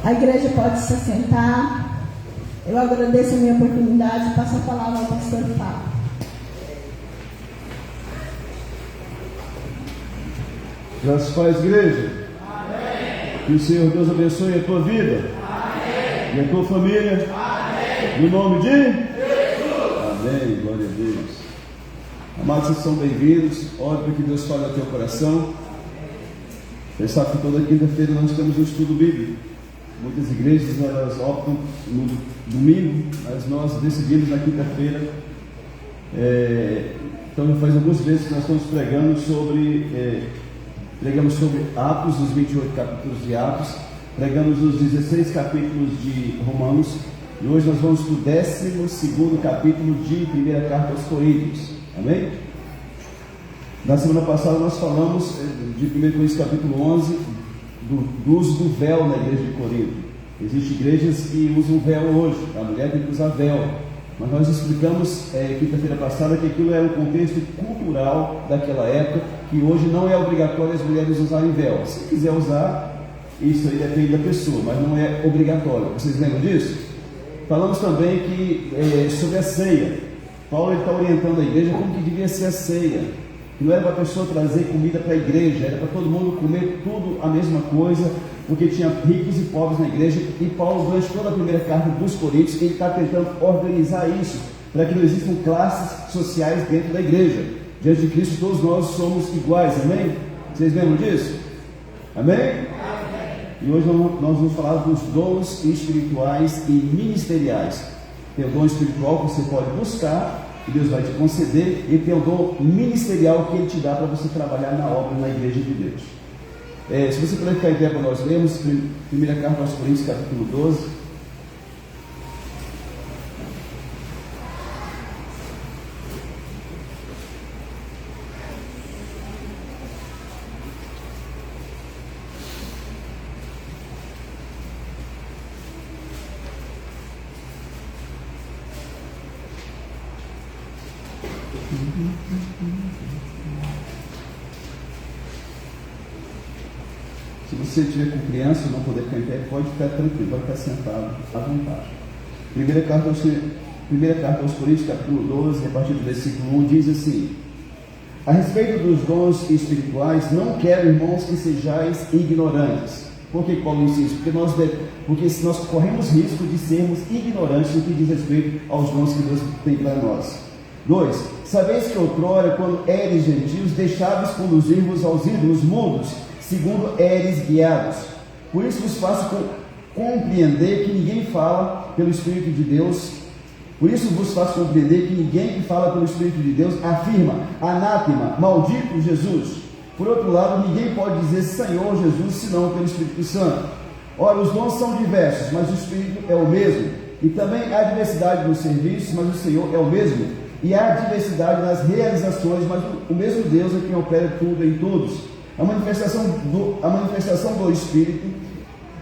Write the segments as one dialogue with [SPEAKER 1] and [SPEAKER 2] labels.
[SPEAKER 1] A igreja pode se assentar. Eu agradeço a minha oportunidade e passo a palavra ao pastor Fábio.
[SPEAKER 2] Graças a Deus, igreja. Amém. Que o Senhor Deus abençoe a tua vida. Amém. E a tua família. Amém. No nome de Jesus. Amém. Glória a Deus. Amados, vocês são bem-vindos. Ore para que Deus fale ao teu coração. Você sabe que toda quinta-feira nós temos um estudo bíblico. Muitas igrejas elas optam no domingo, mas nós decidimos na quinta-feira. Então já faz alguns meses que nós estamos pregando pregamos sobre Atos, os 28 capítulos de Atos, pregamos os 16 capítulos de Romanos, e hoje nós vamos para o 12º capítulo de primeira carta aos Coríntios. Amém? Na semana passada nós falamos de 1 Coríntios capítulo 11, do uso do véu na igreja de Corinto. Existem igrejas que usam véu hoje, a mulher tem que usar véu, mas nós explicamos quinta-feira passada que aquilo era um contexto cultural daquela época, que hoje não é obrigatório as mulheres usarem véu. Se quiser usar, isso aí depende da pessoa, mas não é obrigatório. Vocês lembram disso? Falamos também que sobre a ceia, Paulo está orientando a igreja como que devia ser a ceia. Não era para a pessoa trazer comida para a igreja, era para todo mundo comer tudo a mesma coisa, porque tinha ricos e pobres na igreja. E Paulo, durante toda a primeira carta dos Coríntios, ele está tentando organizar isso, para que não existam classes sociais dentro da igreja. Diante de Cristo todos nós somos iguais, amém? Vocês lembram disso? Amém? Amém. E hoje nós vamos falar dos dons espirituais e ministeriais. Tem o dom espiritual que você pode buscar, que Deus vai te conceder, e tem o dom ministerial que Ele te dá para você trabalhar na obra, na igreja de Deus. Se você puder ficar em pé para nós lermos, primeira carta aos Coríntios, capítulo 12. Se você estiver com criança e não puder ficar em pé, pode ficar tranquilo, pode ficar sentado à vontade. Primeira carta aos Coríntios, capítulo 12, a partir do versículo 1, diz assim: a respeito dos dons espirituais, não quero, irmãos, que sejais ignorantes. Por que Paulo diz isso? Porque nós corremos risco de sermos ignorantes no que diz respeito aos dons que Deus tem para nós. 2. Sabeis que outrora, quando éres gentios, deixáveis conduzir-vos aos ídolos mudos, segundo éres guiados. Por isso vos faço compreender que ninguém fala pelo Espírito de Deus. Por isso vos faço compreender que ninguém que fala pelo Espírito de Deus afirma: anátema, maldito Jesus. Por outro lado, ninguém pode dizer Senhor Jesus senão pelo Espírito Santo. Ora, os dons são diversos, mas o Espírito é o mesmo. E também há diversidade nos serviços, mas o Senhor é o mesmo. E há diversidade nas realizações, mas o mesmo Deus é quem opera tudo em todos. A manifestação do Espírito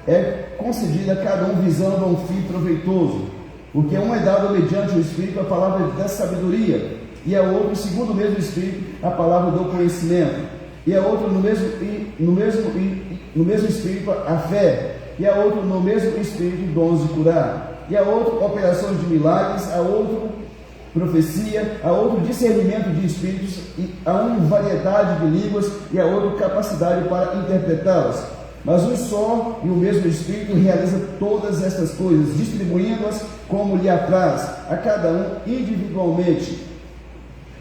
[SPEAKER 2] é concedida a cada um visando a um fim proveitoso, porque a um é dado mediante o Espírito a palavra da sabedoria, e a outro, segundo o mesmo Espírito, a palavra do conhecimento, e a outro no mesmo Espírito a fé, e a outro no mesmo Espírito dons de curar, e a outro operações de milagres, a outro profecia, a outro discernimento de espíritos, e a um variedade de línguas, e a outro capacidade para interpretá-las. Mas um só e o mesmo Espírito realiza todas estas coisas, distribuindo-as como lhe apraz, a cada um individualmente.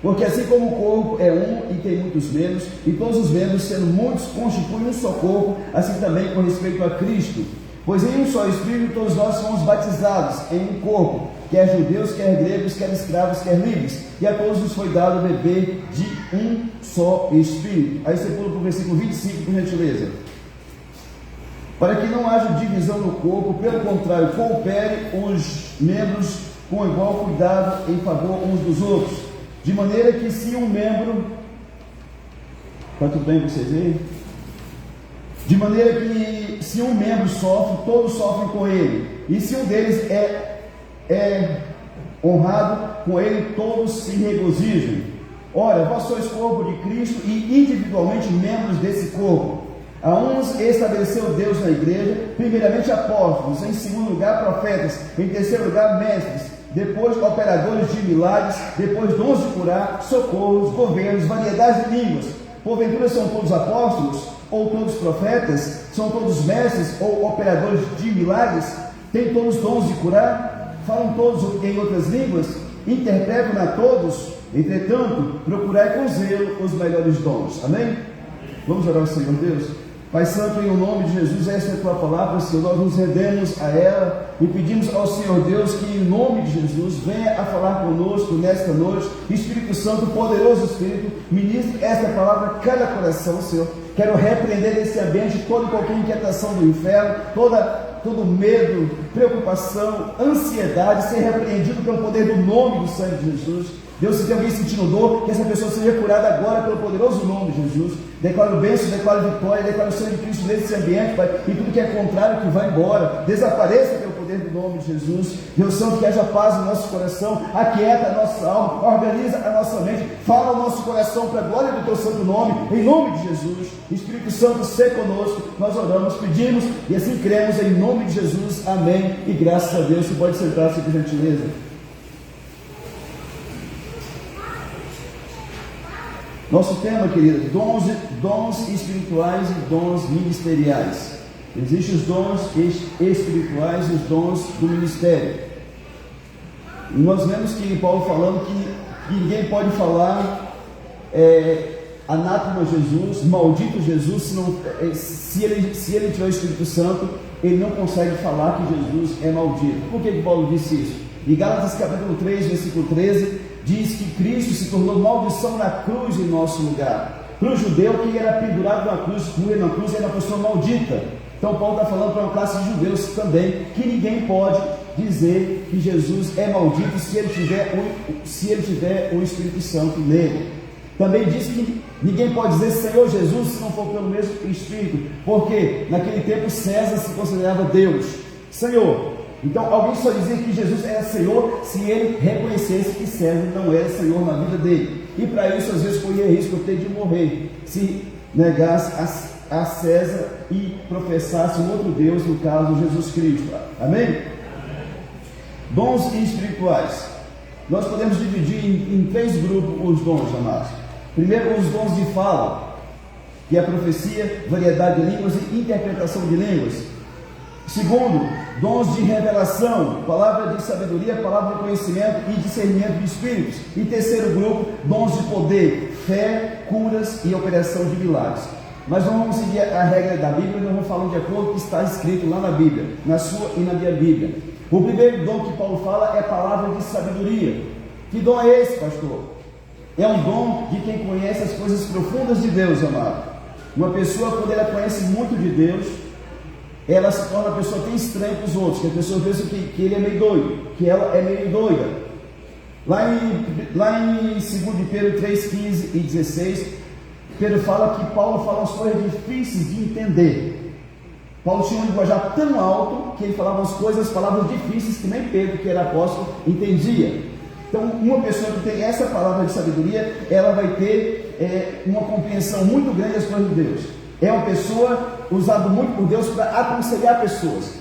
[SPEAKER 2] Porque assim como o corpo é um e tem muitos membros, e todos os membros, sendo muitos, constituem um só corpo, assim também com respeito a Cristo. Pois em um só Espírito todos nós fomos batizados em um corpo, quer judeus, quer gregos, quer escravos, quer livres, e a todos nos foi dado beber de um só Espírito. Aí você pula para o versículo 25, por gentileza. Para que não haja divisão no corpo, pelo contrário, coopere os membros com igual cuidado em favor uns dos outros, de maneira que se um membro... Está tudo bem vocês aí? De maneira que se um membro sofre, todos sofrem com ele, e se um deles é honrado, com ele todos se regozijam. Ora, vós sois corpo de Cristo e individualmente membros desse corpo. A uns estabeleceu Deus na igreja, primeiramente apóstolos, em segundo lugar profetas, em terceiro lugar mestres, depois operadores de milagres, depois dons de curar, socorros, governos, variedade de línguas. Porventura são todos apóstolos, ou todos profetas? São todos mestres, ou operadores de milagres? Têm todos dons de curar? Falam todos em outras línguas? Interpretam a todos? Entretanto, procurai com zelo os melhores dons. Amém? Vamos orar ao Senhor Deus? Pai Santo, em nome de Jesus, esta é a Tua palavra, Senhor, nós nos rendemos a ela e pedimos ao Senhor Deus que, em nome de Jesus, venha a falar conosco nesta noite. Espírito Santo, poderoso Espírito, ministre esta palavra a cada coração, Senhor. Quero repreender nesse ambiente toda e qualquer inquietação do inferno, todo medo, preocupação, ansiedade, ser repreendido pelo poder do nome do sangue de Jesus. Deus, se tem alguém sentindo dor, que essa pessoa seja curada agora pelo poderoso nome de Jesus. Declaro bênção, declaro vitória, declaro o sangue de Cristo nesse ambiente, Pai, e tudo que é contrário que vai embora, desapareça pelo poder do nome de Jesus. Deus Santo, que haja paz no nosso coração, aquieta a nossa alma, organiza a nossa mente, fala ao nosso coração para a glória do Teu santo nome, em nome de Jesus. Espírito Santo, se conosco, nós oramos, pedimos e assim cremos em nome de Jesus. Amém. E graças a Deus. Você pode sentar-se, por gentileza. Nosso tema, querido, dons espirituais e dons ministeriais. Existem os dons espirituais e os dons do ministério. E nós vemos que Paulo falando que ninguém pode falar anátema Jesus, maldito Jesus, se ele tiver o Espírito Santo, ele não consegue falar que Jesus é maldito. Por que Paulo disse isso? Em Gálatas capítulo 3, versículo 13, diz que Cristo se tornou maldição na cruz em nosso lugar. Para o judeu, quem era pendurado na cruz, morrer na cruz, era uma pessoa maldita. Então Paulo está falando para uma classe de judeus também, que ninguém pode dizer que Jesus é maldito se ele tiver o Espírito Santo nele. Também diz que ninguém pode dizer Senhor Jesus se não for pelo mesmo Espírito, porque naquele tempo César se considerava Deus, Senhor. Então alguém só dizia que Jesus era Senhor se ele reconhecesse que César não era Senhor na vida dele. E para isso às vezes corria risco de ter de morrer, se negasse a César e professasse um outro Deus, no caso Jesus Cristo. Amém? Dons espirituais. Nós podemos dividir em três grupos os dons, amados. Primeiro, os dons de fala, que é a profecia, variedade de línguas e interpretação de línguas. Segundo, dons de revelação, palavra de sabedoria, palavra de conhecimento e discernimento de espíritos. E terceiro grupo, dons de poder, fé, curas e operação de milagres. Mas não vamos seguir a regra da Bíblia, não vamos falar de acordo com o que está escrito lá na Bíblia, na sua e na minha Bíblia. O primeiro dom que Paulo fala é a palavra de sabedoria. Que dom é esse, pastor? É um dom de quem conhece as coisas profundas de Deus, amado. Uma pessoa, quando ela conhece muito de Deus, ela se torna uma pessoa até estranha para os outros, que a pessoa pensa que ele é meio doido, que ela é meio doida. Lá em 2 Pedro 3, 15 e 16, Pedro fala que Paulo fala umas coisas difíceis de entender. Paulo tinha um linguajar tão alto que ele falava umas coisas, palavras difíceis que nem Pedro, que era apóstolo, entendia. Então, uma pessoa que tem essa palavra de sabedoria, ela vai ter uma compreensão muito grande das coisas de Deus. É uma pessoa usada muito por Deus para aconselhar pessoas.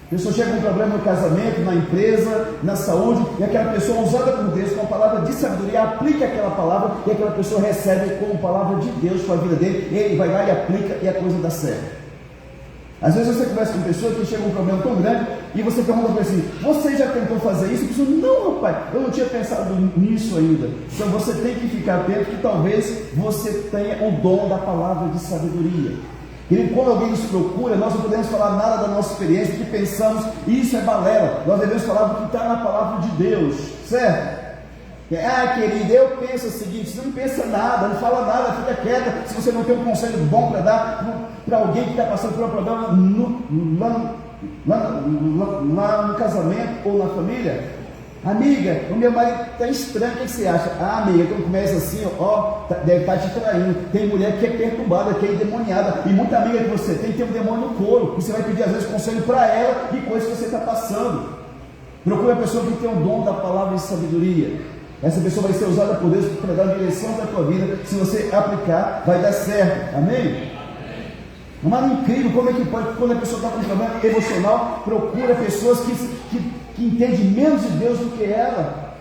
[SPEAKER 2] A pessoa chega com um problema no casamento, na empresa, na saúde, e aquela pessoa usada por Deus com a palavra de sabedoria, aplica aquela palavra e aquela pessoa recebe como palavra de Deus para a vida dele, e ele vai lá e aplica e a coisa dá certo. Às vezes você conversa com pessoas que chega um problema tão grande e você pergunta para assim, você já tentou fazer isso? E a pessoa, não, rapaz, eu não tinha pensado nisso ainda. Então você tem que ficar atento que talvez você tenha o dom da palavra de sabedoria. Querido, quando alguém nos procura, nós não podemos falar nada da nossa experiência, do que pensamos, isso é balela. Nós devemos falar do que está na palavra de Deus, certo? Querido, eu penso o seguinte: você não pensa nada, não fala nada, fica quieta. Se você não tem um conselho bom para dar para alguém que está passando por um problema lá no casamento ou na família, amiga, o meu marido está estranho, o que você acha? Amiga, quando começa assim, deve estar te traindo. Tem mulher que é perturbada, que é endemoniada, e muita amiga que você tem um demônio no couro, e você vai pedir às vezes conselho para ela de coisas que você está passando. Procure a pessoa que tem o dom da palavra de sabedoria. Essa pessoa vai ser usada por Deus para dar a direção da tua vida. Se você aplicar, vai dar certo. Amém? Mas é incrível como é que pode, quando a pessoa está com um problema emocional, procura pessoas que entendem menos de Deus do que ela.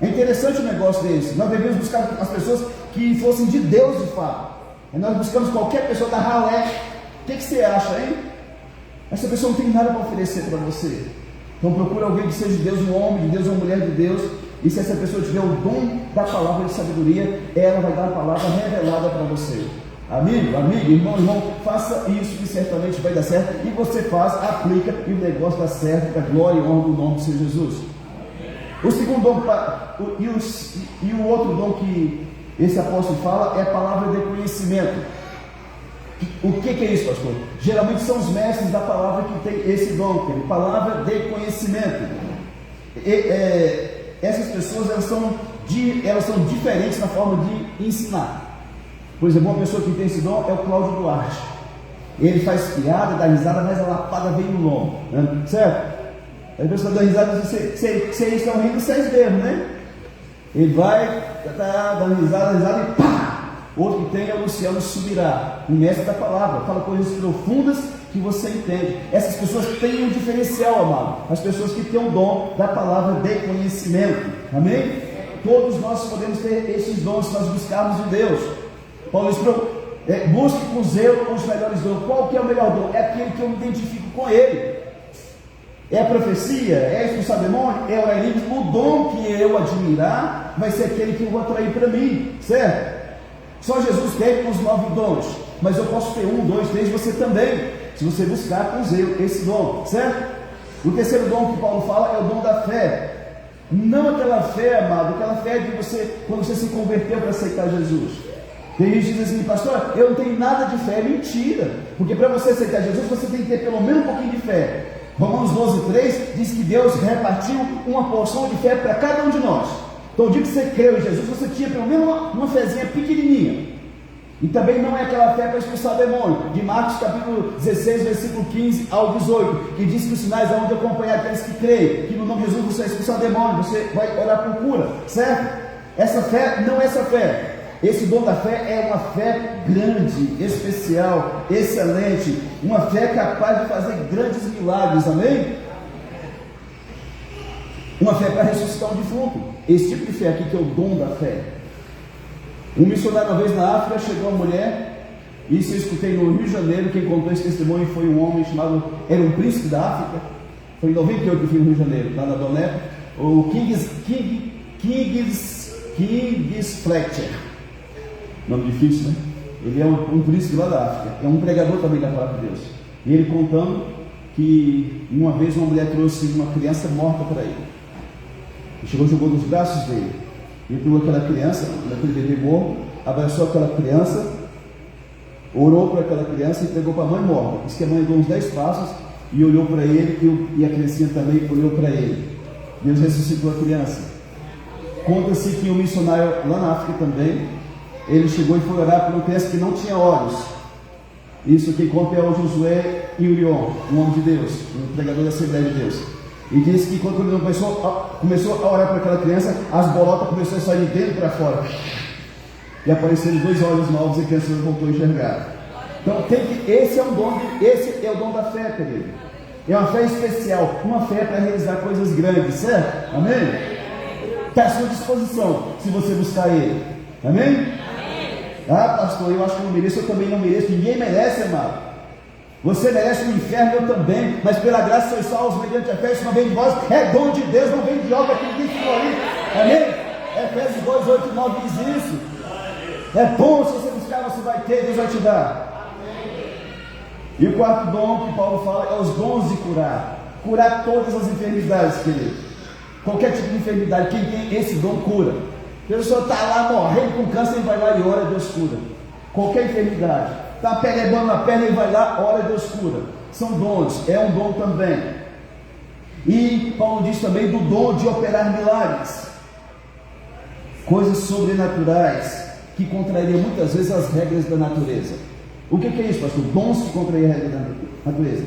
[SPEAKER 2] É interessante o negócio desse. Nós devemos buscar as pessoas que fossem de Deus de fato. E nós buscamos qualquer pessoa da ralé. O que você acha, hein? Essa pessoa não tem nada para oferecer para você. Então procura alguém que seja de Deus, um homem de Deus, uma mulher de Deus. E se essa pessoa tiver o dom da palavra de sabedoria, ela vai dar a palavra revelada para você. Amigo, amiga, irmão, faça isso que certamente vai dar certo. E você faz, aplica e o negócio dá certo, para a glória e honra do nome do Senhor Jesus. O segundo dom e o outro dom que esse apóstolo fala é a palavra de conhecimento. O que é isso, pastor? Geralmente são os mestres da palavra que tem esse dom, palavra de conhecimento. Essas pessoas elas são diferentes na forma de ensinar. Por exemplo, uma pessoa que tem esse dom é o Cláudio Duarte. Ele faz piada, dá risada, mas a lapada vem no lombo, né? Certo? Aí a pessoa dá risada e diz: vocês estão rindo, vocês mesmo, né? Ele vai, dando risada e pá! Outro que tem é o Luciano Subirá, o mestre da palavra, fala coisas profundas que você entende. Essas pessoas têm um diferencial, amado. As pessoas que têm o dom da palavra de conhecimento. Amém? Todos nós podemos ter esses dons se nós buscarmos de Deus. Paulo diz: busque com zelo os melhores dons. Qual que é o melhor dom? É aquele que eu me identifico com ele. É a profecia? É expulsar demônio? É orar em línguas? O dom que eu admirar vai ser aquele que eu vou atrair para mim, certo? Só Jesus teve os 9 dons, mas eu posso ter 1, 2, 3, você também, se você buscar com zelo esse dom, certo? O terceiro dom que Paulo fala é o dom da fé. Não aquela fé, amado, aquela fé de você, quando você se converteu para aceitar Jesus. Tem gente que diz assim: pastor, eu não tenho nada de fé. É mentira, porque para você aceitar Jesus, você tem que ter pelo menos um pouquinho de fé. Romanos 12:3 diz que Deus repartiu uma porção de fé para cada um de nós. Então, o dia que você creu em Jesus, você tinha pelo menos uma fezinha pequenininha. E também não é aquela fé para expulsar demônio, de Marcos capítulo 16, versículo 15 ao 18, que diz que os sinais hão de acompanhar aqueles que creem, que no nome de Jesus você vai expulsar demônio, você vai orar por cura, certo? Essa fé não é essa fé. Esse dom da fé é uma fé grande, especial, excelente, uma fé capaz de fazer grandes milagres, amém? Uma fé para ressuscitar um defunto. Esse tipo de fé aqui que é o dom da fé. Um missionário uma vez na África chegou uma mulher, isso eu escutei no Rio de Janeiro. Quem contou esse testemunho foi um homem chamado, era um príncipe da África. Foi em 98 que eu fui no Rio de Janeiro, lá na Doné, o Kings Fletcher. Nome difícil, né? Ele é um príncipe lá da África, é um pregador também da palavra de Deus. E ele contando que uma vez uma mulher trouxe uma criança morta para ele. Ele chegou e jogou nos braços dele. Ele pegou aquela criança, aquele bebê morto, abraçou aquela criança, orou para aquela criança e pegou para a mãe morta. Diz que a mãe deu uns 10 passos e olhou para ele, e a criancinha também olhou para ele. Deus ressuscitou a criança. Conta-se que um missionário lá na África também, ele chegou e foi orar por uma criança que não tinha olhos. Isso quem conta é o Josué Urion, um homem de Deus, um pregador da Assembleia de Deus. E disse que quando ele começou a orar para aquela criança, as bolotas começaram a sair de dentro para fora. E apareceram 2 olhos novos e a criança voltou a enxergar. Então esse é o dom da fé, querido. É uma fé especial, uma fé para realizar coisas grandes, certo? Amém? Está à sua disposição, se você buscar ele. Amém? Ah, pastor, eu acho que eu não mereço, eu também não mereço. Ninguém merece, amado. Você merece o inferno, eu também. Mas pela graça sois salvos mediante a fé, isso não vem de vós, é dom de Deus, não vem de obra que ninguém se glorifica. Amém? Efésios 2, 8 e 9 diz isso. É bom, se você buscar, você vai ter, Deus vai te dar. E o quarto dom que Paulo fala é os dons de curar. Curar todas as enfermidades, querido. Qualquer tipo de enfermidade, quem tem esse dom cura. A pessoa está lá morrendo com câncer, ele vai lá e ora, Deus cura. Qualquer enfermidade. Está perebando na perna, ele vai lá, ora, Deus cura. São dons, é um dom também. E Paulo diz também do dom de operar milagres. Coisas sobrenaturais que contrariam muitas vezes as regras da natureza. O que é isso, pastor? Dons que contrariam a regra da natureza.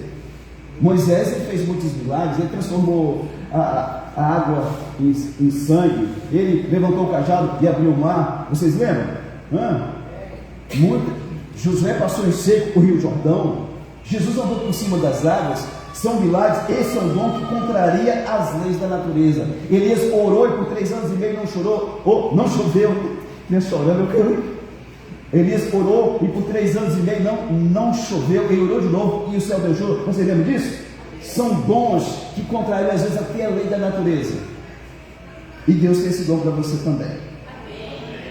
[SPEAKER 2] Moisés ele fez muitos milagres, ele transformou a água em sangue, ele levantou o cajado e abriu o mar. Vocês lembram? Josué passou em seco o rio Jordão. Jesus andou por cima das águas. São milagres. Esse é um dom que contraria as leis da natureza. Elias orou e por 3 anos e meio não chorou, não choveu. Nem chorando, eu quero. Elias orou e por 3 anos e meio não choveu. Ele orou de novo e o céu beijou. Você lembra disso? São dons que contrariam às vezes até a lei da natureza. E Deus tem esse dom para você também.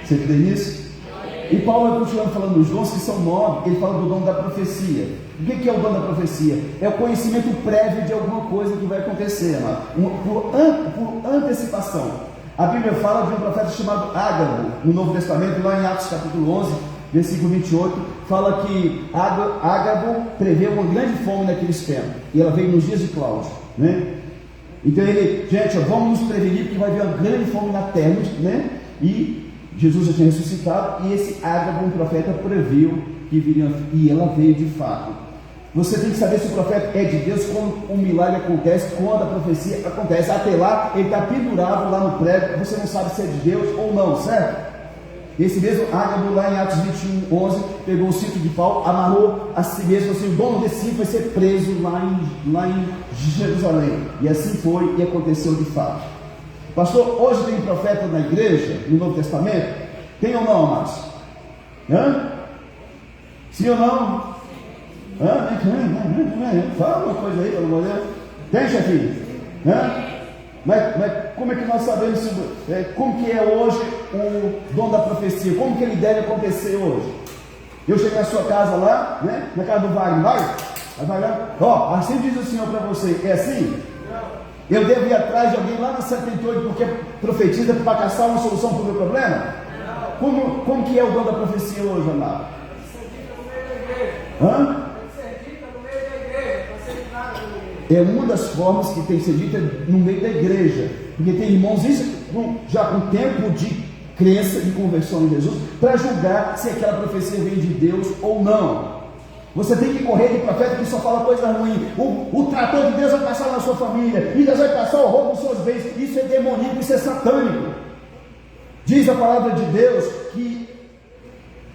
[SPEAKER 2] Você crê nisso? E Paulo vai continuando falando dos dons que são 9. Ele fala do dom da profecia. O que é o dom da profecia? É o conhecimento prévio de alguma coisa que vai acontecer, por antecipação. A Bíblia fala de um profeta chamado Ágabo no Novo Testamento, lá em Atos capítulo 11, versículo 28, fala que Ágabo prevê uma grande fome naqueles tempos, e ela veio nos dias de Cláudio, né? Então gente, vamos nos prevenir porque vai haver uma grande fome na terra, né? E Jesus já tinha ressuscitado, e esse Ágabo, um profeta, previu que viria, e ela veio de fato. Você tem que saber se o profeta é de Deus quando um milagre acontece, quando a profecia acontece. Até lá, ele está pendurado lá no prego, você não sabe se é de Deus ou não, certo? Esse mesmo Ágabo, lá em Atos 21, 11, pegou o cinto de pau, amarrou a si mesmo, assim, o dono desse cinto vai ser preso lá em Jerusalém. E assim foi e aconteceu de fato. Pastor, hoje tem um profeta na igreja, no Novo Testamento? Tem ou não, amados? Sim ou não? Fala uma coisa aí, pelo amor de Deus. Tem, chefinho? Mas como é que nós sabemos como que é hoje o dom da profecia? Como que ele deve acontecer hoje? Eu cheguei na sua casa lá, né? Na casa do Wagner, vai lá. Assim diz o Senhor para você, é assim? Eu devo ir atrás de alguém lá na 78 porque profetiza para caçar uma solução para o meu problema? Como que é o dom da profecia hoje, amado? É uma das formas que tem que ser dita no meio da igreja, porque tem irmãos já com tempo de crença, de conversão em Jesus, para julgar se aquela profecia vem de Deus ou não. Você tem que correr de profeta que só fala coisa ruim. O trator de Deus vai passar na sua família, e Deus vai passar o roubo dos seus bens. Isso é demoníaco, isso é satânico. Diz a palavra de Deus que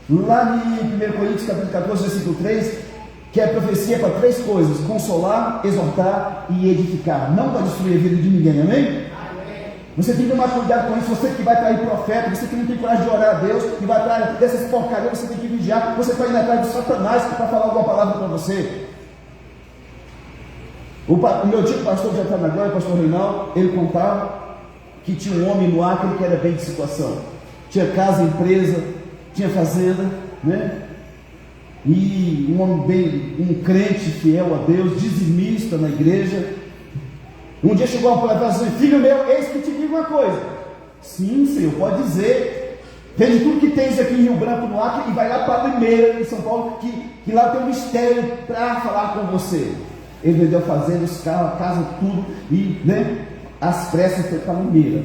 [SPEAKER 2] lá em 1 Coríntios capítulo 14, versículo 3, que a profecia é para 3 coisas: consolar, exortar e edificar, não para destruir a vida de ninguém, amém? Você tem que tomar cuidado com isso. Você que vai trair profeta, você que não tem coragem de orar a Deus e vai atrás dessas porcarias, você tem que vigiar. Você está indo atrás de Satanás para falar alguma palavra para você. O meu tio pastor que já está na glória, o pastor Reinaldo, ele contava que tinha um homem no Acre que era bem de situação, tinha casa, empresa, tinha fazenda, né? E um homem um crente fiel a Deus, dizimista na igreja. Um dia chegou um profeta e disse: filho meu, eis que te digo uma coisa. Sim, Senhor, pode dizer. Vende tudo que tens aqui em Rio Branco, no Acre, e vai lá para Limeira, em São Paulo, que lá tem um mistério para falar com você. Ele vendeu a fazenda, os carros, a casa, tudo, e as pressas foi para Limeira.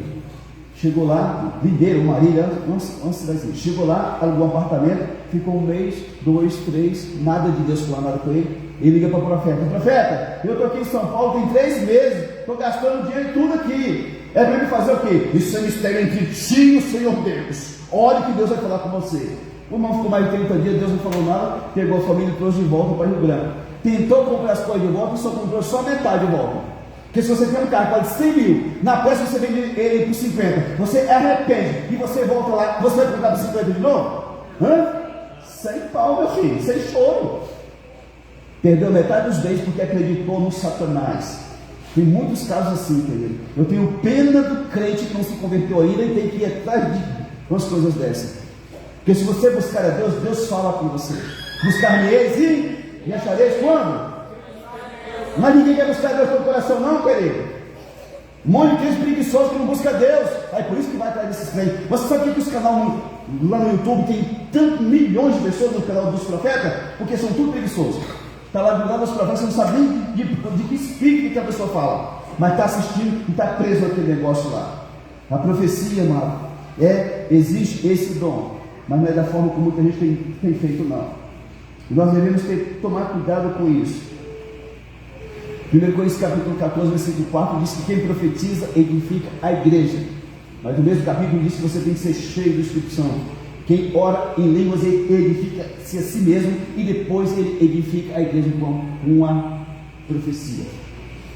[SPEAKER 2] Chegou lá, Limeira, Marília, uma cidade assim. Chegou lá, alugou um apartamento, ficou 1 mês, 2, 3, nada de Deus falar nada com ele. Ele liga para o profeta: profeta, eu estou aqui em São Paulo, tem 3 meses, estou gastando dinheiro em tudo aqui. É para me fazer o quê? Isso é mistério entre ti e o Senhor Deus. Olha que Deus vai falar com você. O irmão ficou mais de 30 dias, Deus não falou nada, pegou a família e trouxe de volta para Rio Branco. Tentou comprar as coisas de volta e só comprou só metade de volta. Porque se você tem um carro que vale 100 mil, na próxima você vende ele por 50, você arrepende e você volta lá, você vai comprar por 50 de novo? Sem pau, meu filho, sem choro. Perdeu metade dos bens porque acreditou no Satanás. Tem muitos casos assim, entendeu? Eu tenho pena do crente que não se converteu ainda e tem que ir atrás de umas coisas dessas. Porque se você buscar a Deus, Deus fala com você. Buscar-me eles e Me achareis quando? Mas ninguém quer buscar Deus pelo coração, não, querido. Um monte de crente preguiçoso que não busca Deus. Aí por isso que vai atrás desses crentes. Você sabe que os canais lá no YouTube tem tantos milhões de pessoas no canal dos profetas? Porque são tudo preguiçosos. Está lá do lado dos profetas, você não sabe nem de que espírito que a pessoa fala. Mas está assistindo e está preso naquele negócio lá. A profecia, amado, existe esse dom. Mas não é da forma como muita gente tem feito, não. E nós devemos tomar cuidado com isso. 1 Coríntios capítulo 14, versículo 4 diz que quem profetiza edifica a igreja. Mas no mesmo capítulo diz que você tem que ser cheio do Espírito Santo. Quem ora em línguas, ele edifica-se a si mesmo e depois ele edifica a igreja com a profecia.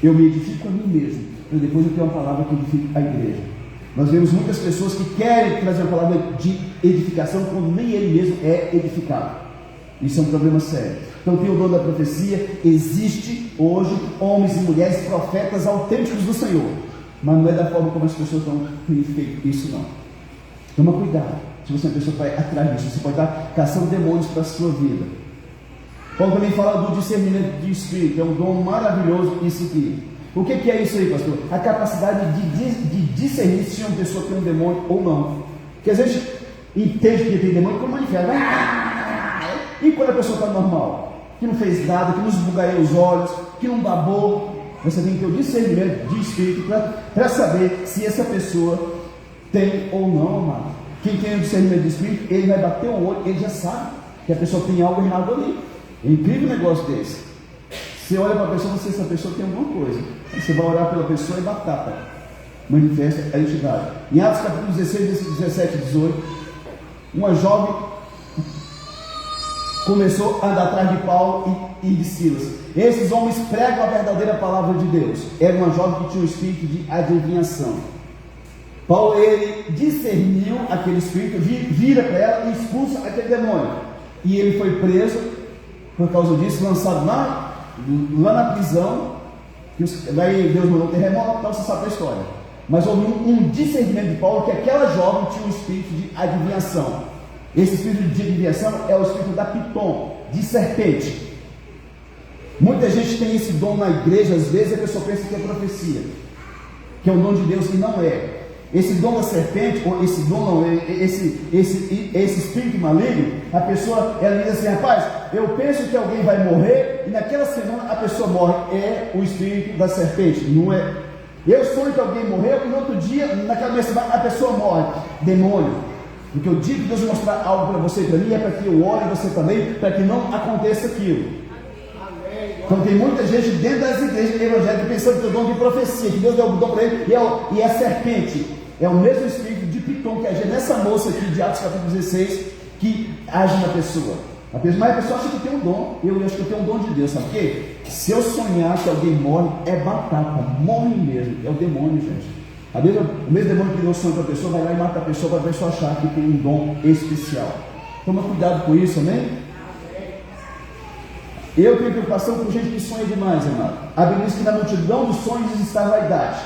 [SPEAKER 2] Eu me edifico a mim mesmo, e depois eu tenho uma palavra que edifica a igreja. Nós vemos muitas pessoas que querem trazer uma palavra de edificação quando nem ele mesmo é edificado. Isso é um problema sério. Então tem o dom da profecia. Existe hoje homens e mulheres profetas autênticos do Senhor, mas não é da forma como as pessoas estão feito isso, não. Toma cuidado. Se você é uma pessoa que vai atrás disso, você pode estar caçando demônios para a sua vida. Paulo também fala do discernimento de espírito. É um dom maravilhoso isso aqui. O que é isso aí, pastor? A capacidade de discernir se uma pessoa tem um demônio ou não. Porque às vezes entende que tem demônio como manifesta. E quando a pessoa está normal, que não fez nada, que não esbugalhou os olhos, que não babou, você tem que ter o discernimento de espírito para saber se essa pessoa tem ou não, amado. Quem tem o discernimento de espírito, ele vai bater o olho, ele já sabe que a pessoa tem algo errado ali. É incrível um negócio desse. Você olha para a pessoa, você, essa pessoa tem alguma coisa. Você vai orar pela pessoa e batata. Manifesta a entidade. Em Atos capítulo 16, 17 e 18, uma jovem começou a andar atrás de Paulo e de Silas. Esses homens pregam a verdadeira palavra de Deus. Era uma jovem que tinha um espírito de adivinhação. Paulo, ele discerniu aquele espírito, vira para ela e expulsa aquele demônio. E ele foi preso por causa disso, lançado lá na prisão. Daí Deus mandou um terremoto, então você sabe a história. Mas houve um discernimento de Paulo que aquela jovem tinha um espírito de adivinhação. Esse espírito de adivinhação é o espírito da Piton, de serpente. Muita gente tem esse dom na igreja, às vezes a pessoa pensa que é profecia, que é um dom de Deus, e não é. Esse dom da serpente, ou esse dom não, esse espírito maligno, a pessoa, ela diz assim: rapaz, eu penso que alguém vai morrer, e naquela semana a pessoa morre. É o espírito da serpente, não é? Eu sonho que alguém morreu, e no outro dia, naquela mesma semana, a pessoa morre. Demônio. Porque eu digo que Deus vai mostrar algo para você e para mim, é para que eu ore você também, para que não aconteça aquilo. Então tem muita gente dentro das igrejas evangélicas pensando que é o dom de profecia, que Deus deu o dom para ele, e é serpente. É o mesmo espírito de Piton que age nessa moça aqui de Atos capítulo 16, que age na pessoa. Mas a pessoa acha que tem um dom. Eu acho que eu tenho um dom de Deus, sabe por quê? Se eu sonhar que alguém morre, é batata, morre mesmo. É o demônio, gente. O mesmo demônio que deu sonho para a pessoa, vai lá e mata a pessoa para a pessoa achar que tem um dom especial. Toma cuidado com isso, amém? Eu tenho preocupação com gente que sonha demais, amado. A Bíblia diz que na multidão dos sonhos está a vaidade.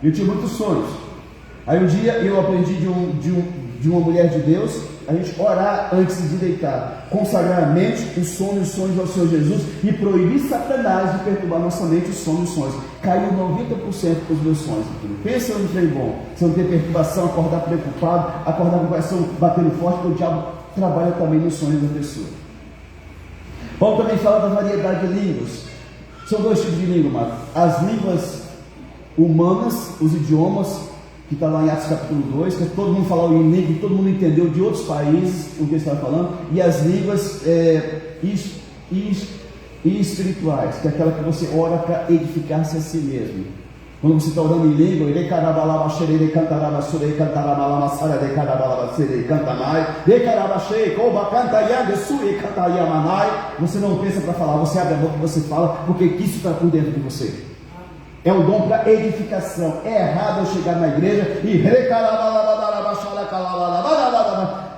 [SPEAKER 2] Eu tinha muitos sonhos. Aí um dia eu aprendi de uma mulher de Deus, a gente orar antes de deitar, consagrar a mente, os sonhos ao Senhor Jesus e proibir Satanás de perturbar nossa mente, os sonhos. Caiu 90% dos meus sonhos. Pensa no trem bom, você não ter perturbação, acordar preocupado, acordar com o coração batendo forte, porque o diabo trabalha também nos sonhos da pessoa. Paulo também fala da variedade de línguas. São dois tipos de língua, mano. As línguas humanas, os idiomas, que está lá em Atos capítulo 2, que todo mundo falava em língua, todo mundo entendeu de outros países o que ele estava falando, e as línguas espirituais, que é aquela que você ora para edificar-se a si mesmo. Quando você está orando em língua, você não pensa para falar, você abre a boca e você fala, porque isso está por dentro de você. É um dom para edificação. É errado eu chegar na igreja e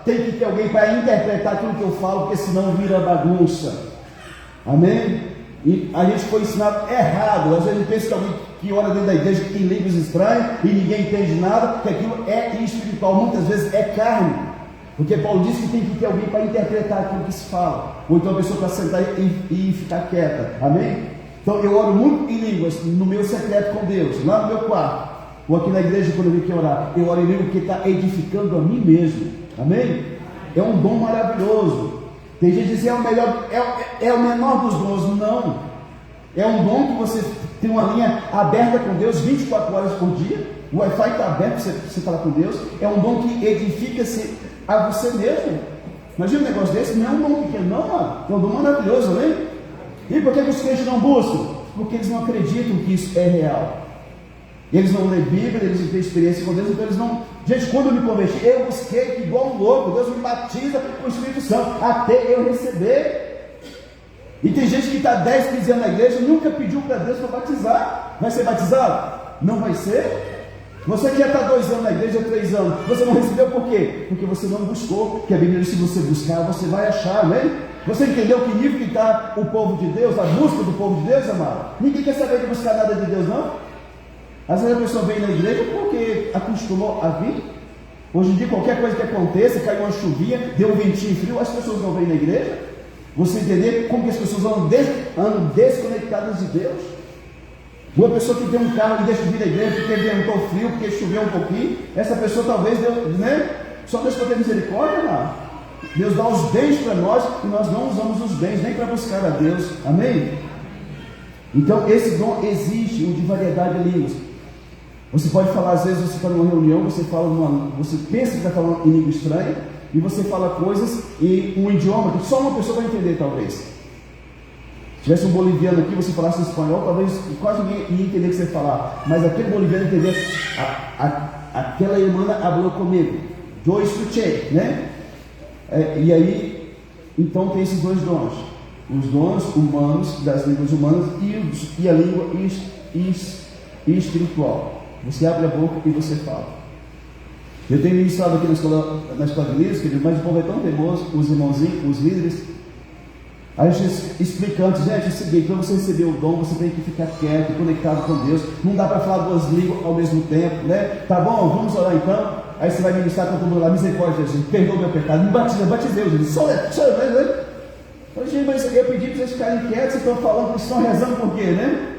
[SPEAKER 2] tem que ter alguém para interpretar aquilo que eu falo, porque senão vira bagunça. Amém? E a gente foi ensinado errado. Às vezes a gente pensa que alguém que ora dentro da igreja que tem línguas estranhas e ninguém entende nada, que aquilo é espiritual. Muitas vezes é carne. Porque Paulo diz que tem que ter alguém para interpretar aquilo que se fala. Ou então a pessoa para sentar e ficar quieta. Amém? Então eu oro muito em línguas, no meu secreto com Deus, lá no meu quarto. Ou aqui na igreja quando eu vim aqui orar. Eu oro em língua porque está edificando a mim mesmo. Amém? É um dom maravilhoso. Tem gente que diz que é o melhor, é o menor dos dons. Não. É um dom que você tem uma linha aberta com Deus 24 horas por dia. O Wi-Fi está aberto para você falar com Deus. É um dom que edifica-se a você mesmo. Imagina um negócio desse, não é um dom pequeno, não, mano. É um dom maravilhoso, né? E por que os crentes não buscam? Porque eles não acreditam que isso é real. Eles não lêem Bíblia, eles não têm experiência com Deus, então eles não. Gente, quando eu me converti, eu busquei igual um louco. Deus me batiza com o Espírito Santo, até eu receber. E tem gente que está 10, 15 anos na igreja, nunca pediu para Deus para batizar. Vai ser batizado? Não vai ser. Você que já está 2 anos na igreja, 3 anos, você não recebeu por quê? Porque você não buscou. Porque a Bíblia diz que se você buscar, você vai achar, né? Você entendeu que nível que está o povo de Deus, a busca do povo de Deus, amado? Ninguém quer saber de buscar nada de Deus, não? Às vezes a pessoa vem na igreja porque acostumou a vir. Hoje em dia, qualquer coisa que aconteça, caiu uma chuvinha, deu um ventinho frio, as pessoas não vêm na igreja. Você entender como que as pessoas andam desconectadas de Deus? Uma pessoa que tem um carro e deixa de vir na igreja porque ventou frio, porque choveu um pouquinho, essa pessoa talvez, né? Só Deus pode ter misericórdia, não. Deus dá os bens para nós e nós não usamos os bens nem para buscar a Deus. Amém? Então esse dom existe, o de variedade de línguas. Você pode falar, às vezes você está numa reunião, você pensa que está falando em língua estranha, e você fala coisas em um idioma que só uma pessoa vai entender, talvez. Se tivesse um boliviano aqui, você falasse em espanhol, talvez quase ninguém ia entender o que você falar, mas aquele boliviano entendeu. Aquela irmã falou comigo, eu escutei, né? E aí, então tem esses 2 dons, os dons humanos, das línguas humanas, e a língua espiritual. Você abre a boca e você fala. Eu tenho ministrado aqui na escola de líderes, querido, mas o povo é tão teimoso, os irmãozinhos, os líderes. Aí a gente explicando, gente, é o seguinte, para você receber o dom, você tem que ficar quieto, conectado com Deus. Não dá para falar 2 línguas ao mesmo tempo, né? Tá bom, vamos orar então. Aí você vai ministrar com todo mundo lá, misericórdia, Jesus, perdoa meu pecado, me batizei, Jesus. Só né? Gente, mas eu pedi para vocês ficarem quietos, vocês estão falando, vocês estão rezando por quê, né?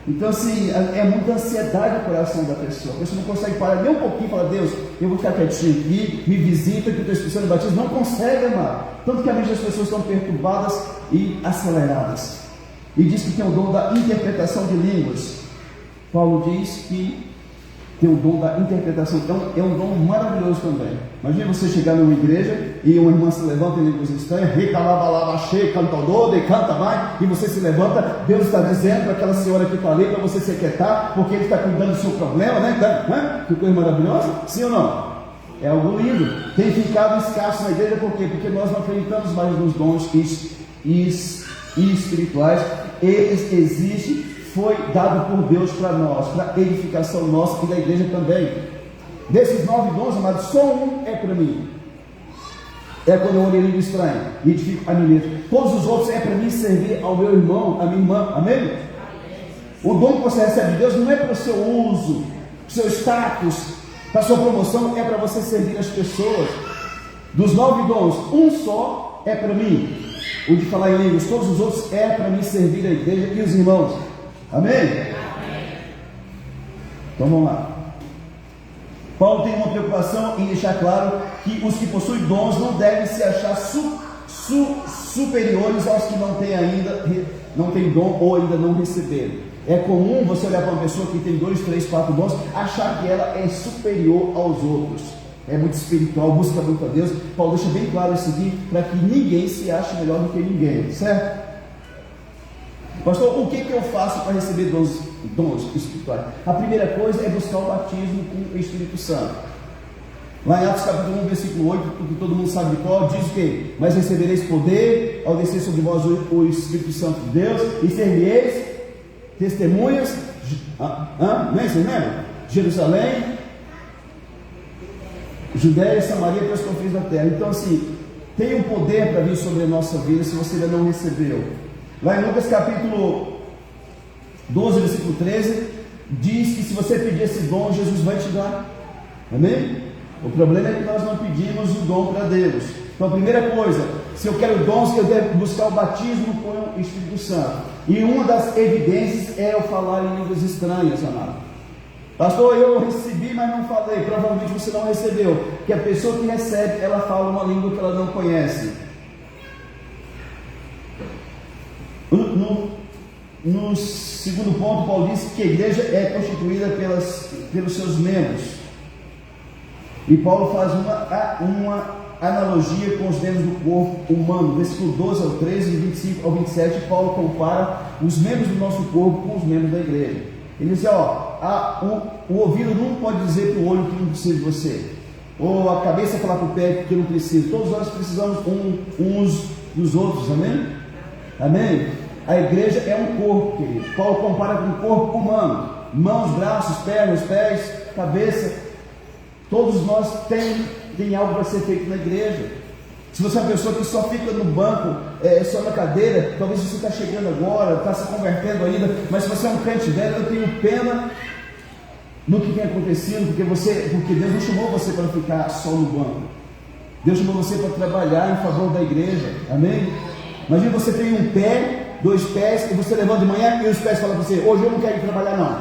[SPEAKER 2] Então assim, é muita ansiedade no coração da pessoa. A pessoa não consegue parar nem um pouquinho e falar, Deus, eu vou ficar quietinho aqui, me visita, que o teu Espírito Santo batiza. Não consegue, amado. Tanto que a mente das pessoas estão perturbadas e aceleradas. E diz que tem o dom da interpretação de línguas. Paulo diz que tem o dom da interpretação. Então é um dom maravilhoso também. Imagina você chegar numa igreja e uma irmã se levanta em línguas estranhas, canta mais, e você se levanta. Deus está dizendo para aquela senhora que está ali para você se aquietar, porque Ele está cuidando do seu problema, né? Que coisa maravilhosa, sim ou não? É algo lindo. Tem ficado escasso na igreja, por quê? Porque nós não acreditamos mais nos dons espirituais. Eles existem, foi dado por Deus para nós, para edificação nossa e da igreja também. Desses 9 dons, amados, só um é para mim. É quando eu oro em língua estranha e edifico a mim mesmo. Todos os outros é para mim servir ao meu irmão, à minha irmã. Amém? O dom que você recebe de Deus não é para o seu uso, para o seu status, para a sua promoção, é para você servir as pessoas. Dos 9 dons, um só é para mim. O de falar em línguas, todos os outros é para mim servir a igreja e os irmãos. Amém? Então vamos lá. Paulo tem uma preocupação em deixar claro que os que possuem dons não devem se achar superiores aos que não têm dom ou ainda não receberam. É comum você olhar para uma pessoa que tem 2, 3, 4 dons, achar que ela é superior aos outros. É muito espiritual, busca muito a Deus. Paulo deixa bem claro isso aqui, para que ninguém se ache melhor do que ninguém, certo? Pastor, o que eu faço para receber dons espirituais? A primeira coisa é buscar o batismo com o Espírito Santo. Lá em Atos capítulo 1, versículo 8, que todo mundo sabe de qual, diz o quê? Mas recebereis poder ao descer sobre vós o Espírito Santo de Deus, e sereis testemunhas, não é isso, né? Jerusalém, Judéia e Samaria, para os confins da terra. Então assim, tem um poder para vir sobre a nossa vida se você ainda não recebeu. Lá em Lucas capítulo 12, versículo 13, diz que se você pedir esse dom, Jesus vai te dar. Amém? O problema é que nós não pedimos o dom para Deus. Então, a primeira coisa, se eu quero dons, eu devo buscar o batismo com o Espírito Santo. E uma das evidências é eu falar em línguas estranhas, amado. Pastor, eu recebi, mas não falei. Provavelmente você não recebeu. Porque a pessoa que recebe, ela fala uma língua que ela não conhece. No segundo ponto, Paulo diz que a igreja é constituída pelos seus membros. E Paulo faz uma analogia com os membros do corpo humano. Versículo 12 ao 13 e 25 ao 27, Paulo compara os membros do nosso corpo com os membros da igreja. Ele diz o ouvido não pode dizer para o olho que não precisa de você, ou a cabeça falar para o pé que não precisa. Todos nós precisamos uns dos outros, amém? Amém? A igreja é um corpo, querido. Paulo compara com o corpo humano: mãos, braços, pernas, pés, cabeça. Todos nós tem algo para ser feito na igreja. Se você é uma pessoa que só fica no banco, só na cadeira, talvez você está chegando agora, está se convertendo ainda, mas se você é um crente velho, eu tenho pena no que tem acontecido, porque Deus não chamou você para ficar só no banco. Deus chamou você para trabalhar em favor da igreja, amém? Imagina você tem um pé, 2 pés, e você levanta de manhã e os pés falam para você: hoje eu não quero ir trabalhar não.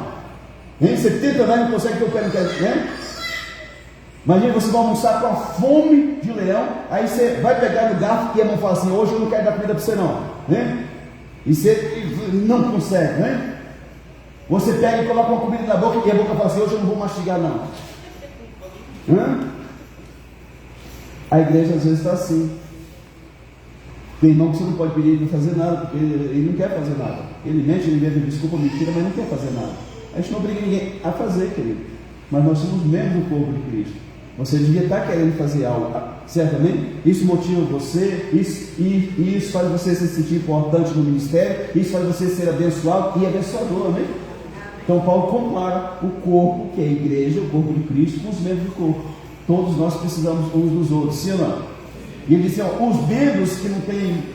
[SPEAKER 2] Hein? Você tenta andar e não consegue, teu pé não quer, né? Imagina você vai almoçar com a fome de leão, aí você vai pegar no garfo e a mão fala assim: hoje eu não quero dar comida para você não, né? E você não consegue, né? Você pega e coloca uma comida na boca e a boca fala assim: hoje eu não vou mastigar não. A igreja às vezes está assim. Tem irmão que você não pode pedir ele não fazer nada, porque ele não quer fazer nada. Ele mente, ele inventa desculpa, mentira, mas não quer fazer nada. A gente não obriga ninguém a fazer, querido. Mas nós somos membros do corpo de Cristo. Você devia estar querendo fazer algo, certamente. Isso motiva você, isso faz você se sentir importante no ministério, isso faz você ser abençoado e abençoador, amém? Então Paulo compara o corpo, que é a igreja, o corpo de Cristo, com os membros do corpo. Todos nós precisamos uns dos outros, sim ou não? E ele disse: os membros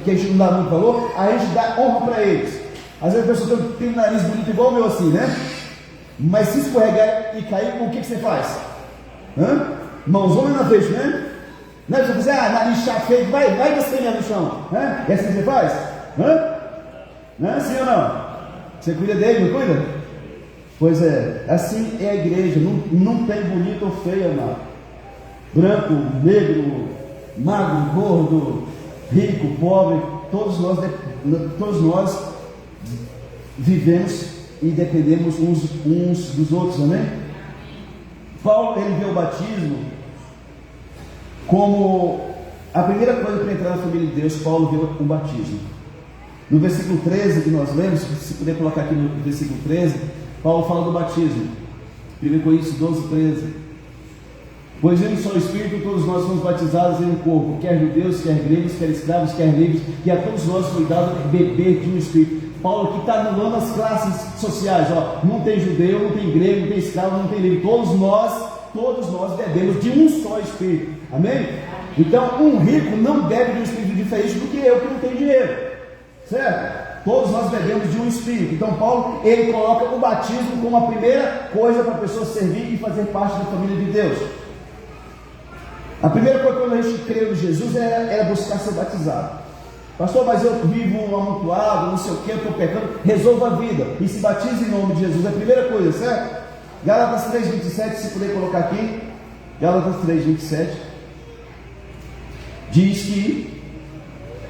[SPEAKER 2] que a gente não dá muito valor, a gente dá honra para eles. Às vezes a pessoa tem um nariz bonito igual o meu assim, né? Mas se escorregar e cair, o que você faz? Mãozona na frente, né? Não é você dizer: nariz chato feio, vai descer no chão. É assim que você faz? Não é assim ou não? Você cuida dele, não cuida? Pois é, assim é a igreja. Não tem bonito ou feio, amado. Branco, negro, magro, gordo, rico, pobre. Todos nós vivemos e dependemos uns dos outros, amém? Paulo, ele vê o batismo como a primeira coisa para entrar na família de Deus. Paulo vê o batismo. No versículo 13 que nós lemos, se puder colocar aqui no versículo 13, Paulo fala do batismo. 1 Coríntios 12, 13. Pois em um só Espírito todos nós somos batizados em um corpo, quer judeus, quer gregos, quer escravos, quer livres, e a todos nós foi dado beber de um Espírito. Paulo aqui está anulando as classes sociais, não tem judeu, não tem grego, não tem escravo, não tem livre. Todos nós bebemos de um só Espírito, amém? Então um rico não bebe de um Espírito diferente do que eu que não tenho dinheiro, certo? Todos nós bebemos de um Espírito. Então Paulo, ele coloca o batismo como a primeira coisa para a pessoa servir e fazer parte da família de Deus. A primeira coisa quando a gente creu em Jesus era buscar ser batizado. Pastor, mas eu vivo amontoado, não sei o que, eu estou pecando. Resolva a vida e se batize em nome de Jesus. É a primeira coisa, certo? Gálatas 3,27, se puder colocar aqui. Gálatas 3,27 diz que: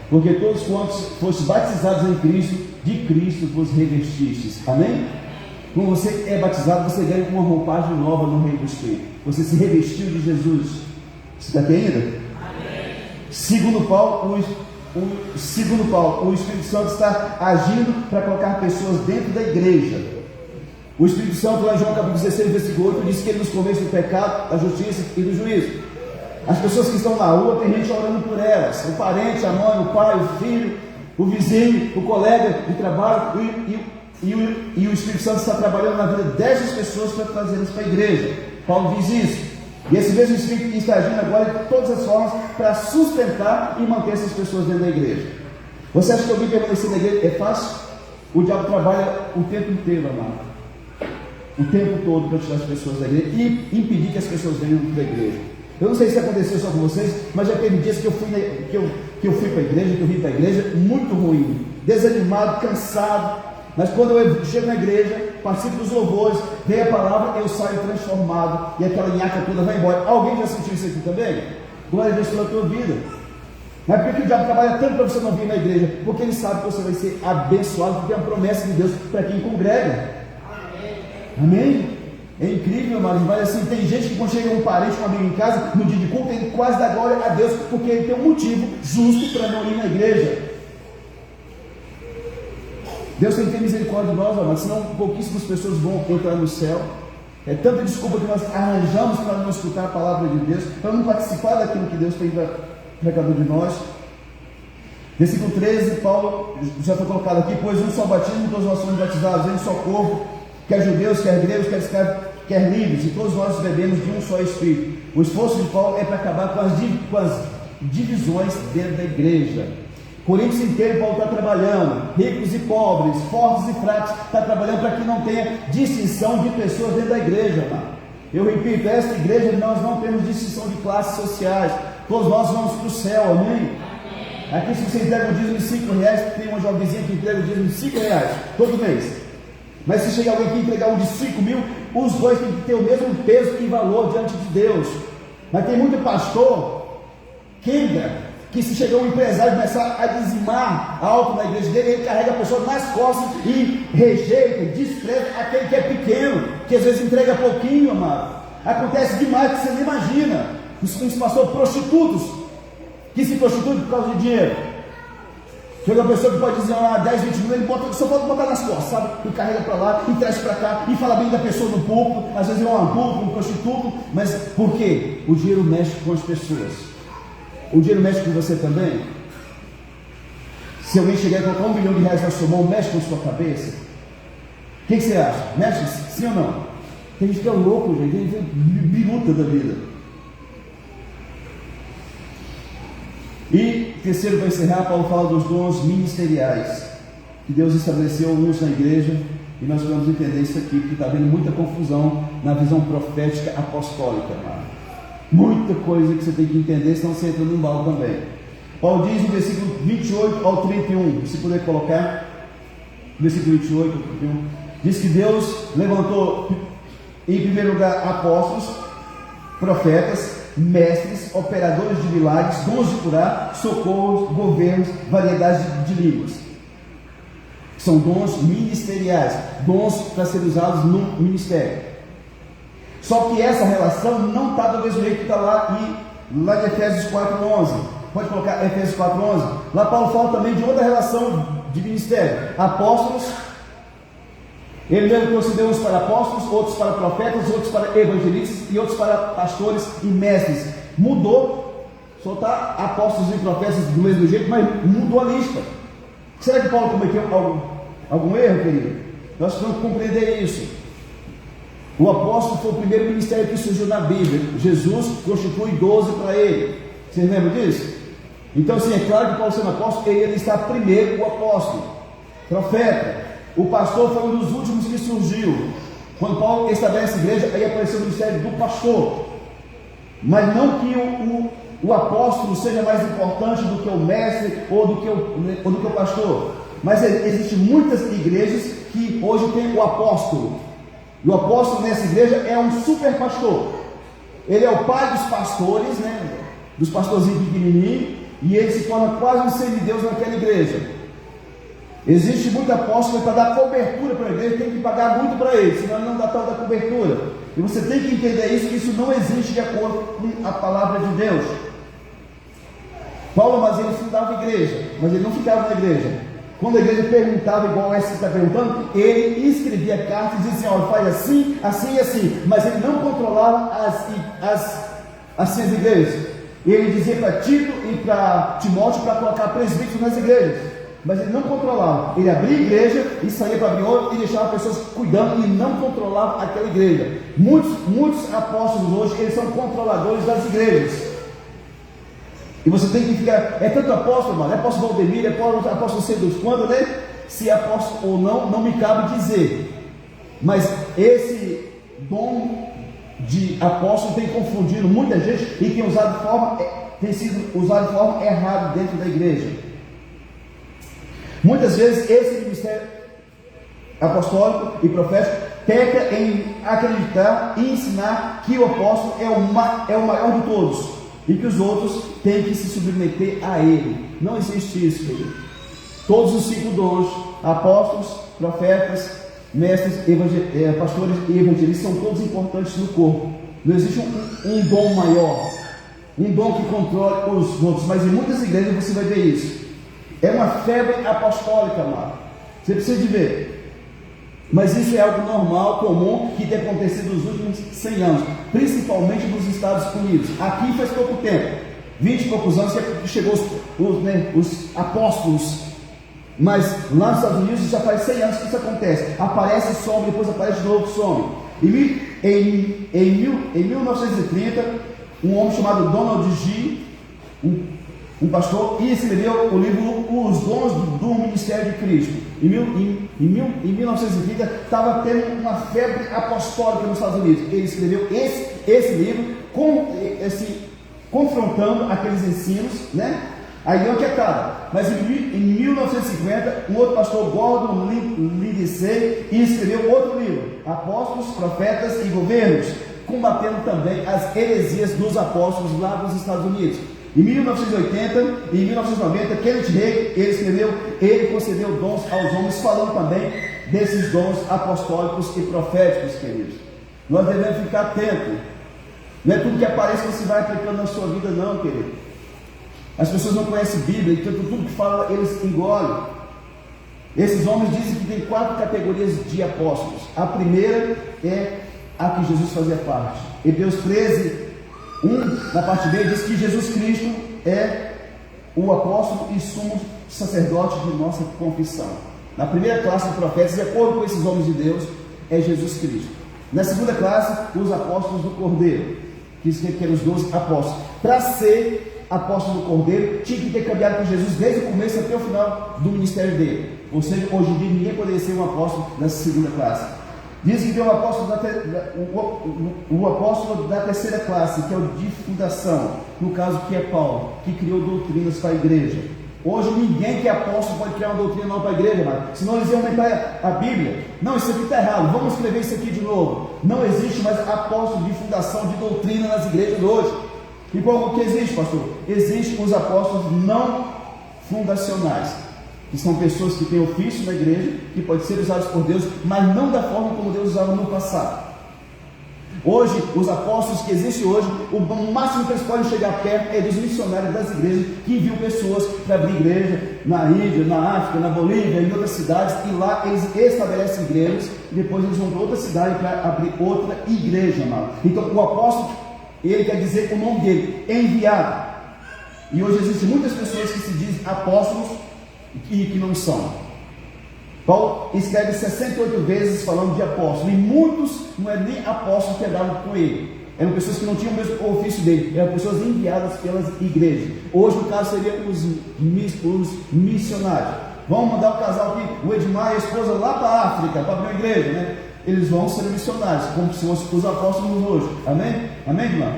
[SPEAKER 2] porque todos quantos fostes batizados em Cristo, de Cristo vos revestistes. Amém? Quando você é batizado, você ganha uma roupagem nova no reino do Espírito. Você se revestiu de Jesus. Você está aqui ainda? Amém. Segundo Paulo, o Espírito Santo está agindo para colocar pessoas dentro da igreja. O Espírito Santo, lá em João capítulo 16, versículo 8, diz que ele nos convence do pecado, da justiça e do juízo. As pessoas que estão na rua, tem gente orando por elas: o parente, a mãe, o pai, o filho, o vizinho, o colega de trabalho, e o Espírito Santo está trabalhando na vida dessas pessoas para trazê-las para a igreja. Paulo diz isso. E esse mesmo Espírito está agindo agora de todas as formas para sustentar e manter essas pessoas dentro da igreja. Você acha que alguém permanecer na igreja é fácil? O diabo trabalha o tempo inteiro, amado. O tempo todo para tirar as pessoas da igreja e impedir que as pessoas venham da igreja. Eu não sei se aconteceu só com vocês, mas já teve dias que eu fui para a igreja, que eu vim para a igreja, muito ruim, desanimado, cansado. Mas quando eu chego na igreja, participo dos louvores, veio a palavra, eu saio transformado e aquela nhaca toda vai embora. Alguém já sentiu isso aqui também? Glória a Deus pela tua vida. Mas por que o diabo trabalha tanto para você não vir na igreja? Porque ele sabe que você vai ser abençoado, porque é uma promessa de Deus para quem congrega. Amém? É incrível, amados, mas assim, tem gente que quando chega um parente, um amigo em casa, no dia de culto, ele quase dá glória a Deus, porque ele tem um motivo justo para não ir na igreja. Deus tem que ter misericórdia de nós, amados, senão pouquíssimas pessoas vão entrar no céu. É tanta desculpa que nós arranjamos para não escutar a palavra de Deus, para não participar daquilo que Deus tem para cada um de nós. Versículo 13, Paulo já foi colocado aqui: pois um só batismo, todos nós somos batizados em um só corpo, quer judeus, quer gregos, quer escravos, quer livres, e todos nós bebemos de um só Espírito. O esforço de Paulo é para acabar com as divisões dentro da igreja. Coríntios inteiro Paulo está trabalhando, ricos e pobres, fortes e fracos, está trabalhando para que não tenha distinção de pessoas dentro da igreja, mano. Eu repito, esta igreja nós não temos distinção de classes sociais, todos nós vamos para o céu, amém? Aqui se você entrega o dízimo de R$5, tem uma jovenzinha que entrega o dízimo de R$5 todo mês. Mas se chegar alguém que entregar um de 5 mil, os dois têm que ter o mesmo peso e valor diante de Deus. Mas tem muito pastor que se chegar um empresário e começar a dizimar alto na igreja dele, ele carrega a pessoa nas costas e rejeita, despreza aquele que é pequeno, que às vezes entrega pouquinho, amado. Acontece demais que você nem imagina. Os pastores prostitutos que se prostituem por causa de dinheiro. Chega uma pessoa que pode dizer 10, 20 mil, ele só pode botar nas costas, sabe? E carrega para lá, e traz para cá, e fala bem da pessoa no púlpito, às vezes é um adulto, um prostituto, mas por quê? O dinheiro mexe com as pessoas. O dinheiro mexe com você também? Se alguém chegar e colocar R$1 milhão na sua mão, mexe com a sua cabeça? O que você acha? Mexe sim ou não? Tem gente que é louco, gente, tem gente que é biruta da vida. E terceiro, para encerrar, Paulo fala dos dons ministeriais que Deus estabeleceu uns na igreja, e nós vamos entender isso aqui, porque está havendo muita confusão na visão profética apostólica, mano. Muita coisa que você tem que entender, senão você entra no embalo também. Paulo diz no versículo 28 ao 31, se puder colocar, versículo 28 ao 31, diz que Deus levantou em primeiro lugar apóstolos, profetas, mestres, operadores de milagres, dons de curar, socorros, governos, variedades de línguas. São dons ministeriais, dons para serem usados no ministério. Só que essa relação não está do mesmo jeito que está lá em Efésios 4:11. Pode colocar Efésios 4:11. Lá Paulo fala também de outra relação de ministério. Apóstolos, ele mesmo concedeu uns para apóstolos, outros para profetas, outros para evangelistas e outros para pastores e mestres. Mudou, só está apóstolos e profetas do mesmo jeito, mas mudou a lista. Será que Paulo cometeu algum erro, querido? Nós precisamos compreender isso. O apóstolo foi o primeiro ministério que surgiu na Bíblia. Jesus constitui 12 para ele. Vocês lembram disso? Então, sim, é claro que Paulo sendo apóstolo, ele está primeiro o apóstolo, profeta. O pastor foi um dos últimos que surgiu. Quando Paulo estabelece a igreja, aí apareceu o ministério do pastor. Mas não que o apóstolo seja mais importante do que o mestre ou do que o pastor. Mas existem muitas igrejas que hoje tem o apóstolo. E o apóstolo nessa igreja é um super pastor. Ele é o pai dos pastores, né? Dos pastorzinhos pequenininhos, e ele se torna quase um semideus naquela igreja. Existe muito apóstolo para dar cobertura para a igreja, tem que pagar muito para ele, senão ele não dá tal da cobertura. E você tem que entender isso, que isso não existe de acordo com a palavra de Deus. Paulo, mas ele fundava a igreja, mas ele não ficava na igreja. Quando a igreja perguntava, igual essa que está perguntando, ele escrevia cartas e dizia assim: olha, faz assim, assim e assim. Mas ele não controlava as igrejas. Ele dizia para Tito e para Timóteo para colocar presbíteros nas igrejas. Mas ele não controlava. Ele abria a igreja e saía para abrir outra e deixava pessoas cuidando, e não controlava aquela igreja. Muitos apóstolos hoje, eles são controladores das igrejas. E você tem que ficar, é tanto apóstolo, mano, é apóstolo Valdemir, é apóstolo sei dos quando, né? Se é apóstolo ou não me cabe dizer. Mas esse dom de apóstolo tem confundido muita gente e tem sido usado de forma errada dentro da igreja. Muitas vezes esse ministério apostólico e profético peca em acreditar e ensinar que o apóstolo é o maior de todos e que os outros têm que se submeter a ele. Não existe isso, querido. Todos os 5 dons, apóstolos, profetas, mestres, pastores e evangelistas, são todos importantes no corpo. Não existe um dom maior, um dom que controle os outros, mas em muitas igrejas você vai ver isso. É uma febre apostólica, amado. Você precisa de ver. Mas isso é algo normal, comum, que tem acontecido nos últimos 100 anos, principalmente nos Estados Unidos. Aqui faz pouco tempo, 20 e poucos anos que chegou os apóstolos. Mas lá nos Estados Unidos já faz 100 anos que isso acontece. Aparece, some, depois aparece de novo, some. Em 1930, um homem chamado Donald G., um pastor, e escreveu o livro Os Dons do Ministério de Cristo. Em 1930 estava tendo uma febre apostólica nos Estados Unidos. Ele escreveu esse livro confrontando aqueles ensinos, né? Aí não que acaba. Mas em 1950, um outro pastor, Gordon Lindsay, escreveu outro livro, Apóstolos, Profetas e Governos, combatendo também as heresias dos apóstolos lá dos Estados Unidos. Em 1980 e em 1990, Kenneth Hagin, ele concedeu dons aos homens, falando também desses dons apostólicos e proféticos, queridos. Nós devemos ficar atentos. Não é tudo que aparece que você vai aplicando na sua vida, não, querido. As pessoas não conhecem Bíblia, então tudo que fala eles engolem. Esses homens dizem que tem 4 categorias de apóstolos. A primeira é a que Jesus fazia parte. Hebreus 13, 1, na parte B, diz que Jesus Cristo é o apóstolo e sumo sacerdote de nossa confissão. Na primeira classe de profetas, de acordo com esses homens de Deus, é Jesus Cristo. Na segunda classe, os apóstolos do Cordeiro, que eram os 12 apóstolos. Para ser apóstolo do Cordeiro, tinha que ter caminhado com Jesus desde o começo até o final do ministério dele. Ou seja, hoje em dia ninguém poderia ser um apóstolo nessa segunda classe. Diz que tem o apóstolo da terceira classe, que é o de fundação, no caso que é Paulo, que criou doutrinas para a igreja. Hoje ninguém que é apóstolo pode criar uma doutrina nova para a igreja, mas senão eles iam aumentar a Bíblia. Não, isso aqui está errado, vamos escrever isso aqui de novo. Não existe mais apóstolo de fundação de doutrina nas igrejas hoje. E qual que existe, pastor? Existem os apóstolos não fundacionais, que são pessoas que têm ofício na igreja, que podem ser usados por Deus, mas não da forma como Deus usava no passado. Hoje, os apóstolos que existem hoje, o máximo que eles podem chegar perto é dos missionários das igrejas, que enviam pessoas para abrir igreja na Índia, na África, na Bolívia, em outras cidades, e lá eles estabelecem igrejas, e depois eles vão para outra cidade para abrir outra igreja, amado. Então, o apóstolo, ele quer dizer o nome dele, enviado. E hoje existem muitas pessoas que se dizem apóstolos e que não são. Paulo escreve 68 vezes falando de apóstolo, e muitos não é nem apóstolos que andavam com ele, eram pessoas que não tinham o mesmo ofício dele, eram pessoas enviadas pelas igrejas. Hoje o caso seria os missionários. Vamos mandar o casal aqui, o Edmar e a esposa, lá para a África, para abrir uma igreja, né? Eles vão ser missionários, como se fossem os apóstolos hoje. Amém? Amém, irmão?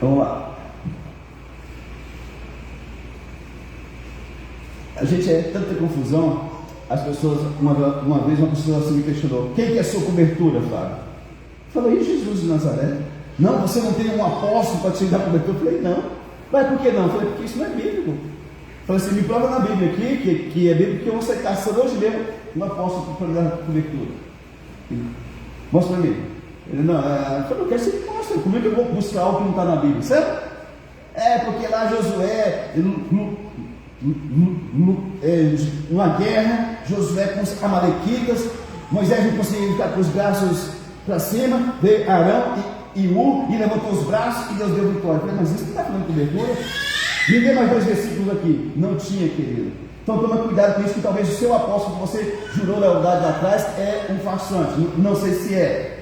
[SPEAKER 2] Vamos lá. A gente é tanta confusão. As pessoas, uma vez uma pessoa assim me questionou: quem que é a sua cobertura, Flávio? Eu falei: Jesus de Nazaré. Não, você não tem um apóstolo para te dar cobertura? Eu falei: não. Mas por que não? Eu falei: porque isso não é bíblico. Eu falei assim: me prova na Bíblia aqui, que é bíblico, que eu vou sair caçando hoje mesmo um apóstolo para dar cobertura. Mostra para mim. Ele: não, eu falei: eu quero que você me mostre. Como é que eu vou buscar algo que não está na Bíblia? Certo? É, porque lá Josué, uma guerra, Josué com os amalequitas, Moisés não conseguia ficar com os braços para cima, veio Arão e levantou os braços e Deus deu vitória. Eu falei: mas isso não está falando de cobertura? Me dê mais 2 versículos aqui. Não tinha, querido. Então toma cuidado com isso, que talvez o seu apóstolo que você jurou lealdade lá atrás é um farsante. Não sei se é.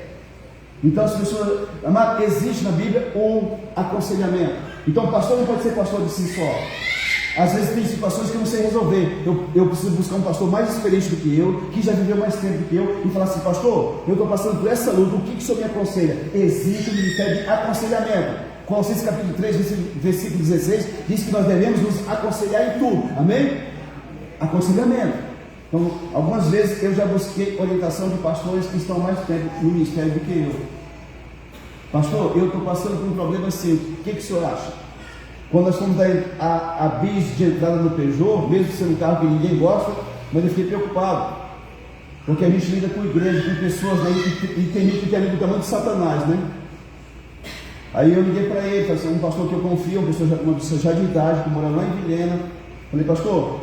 [SPEAKER 2] Então as pessoas, amado, existe na Bíblia um aconselhamento. Então o pastor não pode ser pastor de si só. Às vezes tem situações que eu não sei resolver. Eu preciso buscar um pastor mais experiente do que eu, que já viveu mais tempo do que eu, e falar assim: pastor, eu estou passando por essa luta, o que o senhor me aconselha? Existe um ministério de aconselhamento. Colossenses capítulo 3, versículo 16, diz que nós devemos nos aconselhar em tudo. Amém? Aconselhamento. Então, algumas vezes eu já busquei orientação de pastores que estão mais tempo no ministério do que eu. Pastor, eu estou passando por um problema assim, o que o senhor acha? Quando nós fomos dar a bis de entrada no Peugeot, mesmo sendo um carro que ninguém gosta, mas eu fiquei preocupado, porque a gente lida com igreja, com pessoas, né, e tem gente que é do tamanho de Satanás, né? Aí eu liguei para ele, falei assim, um pastor que eu confio, uma pessoa já de idade, que mora lá em Vilhena. Falei: pastor,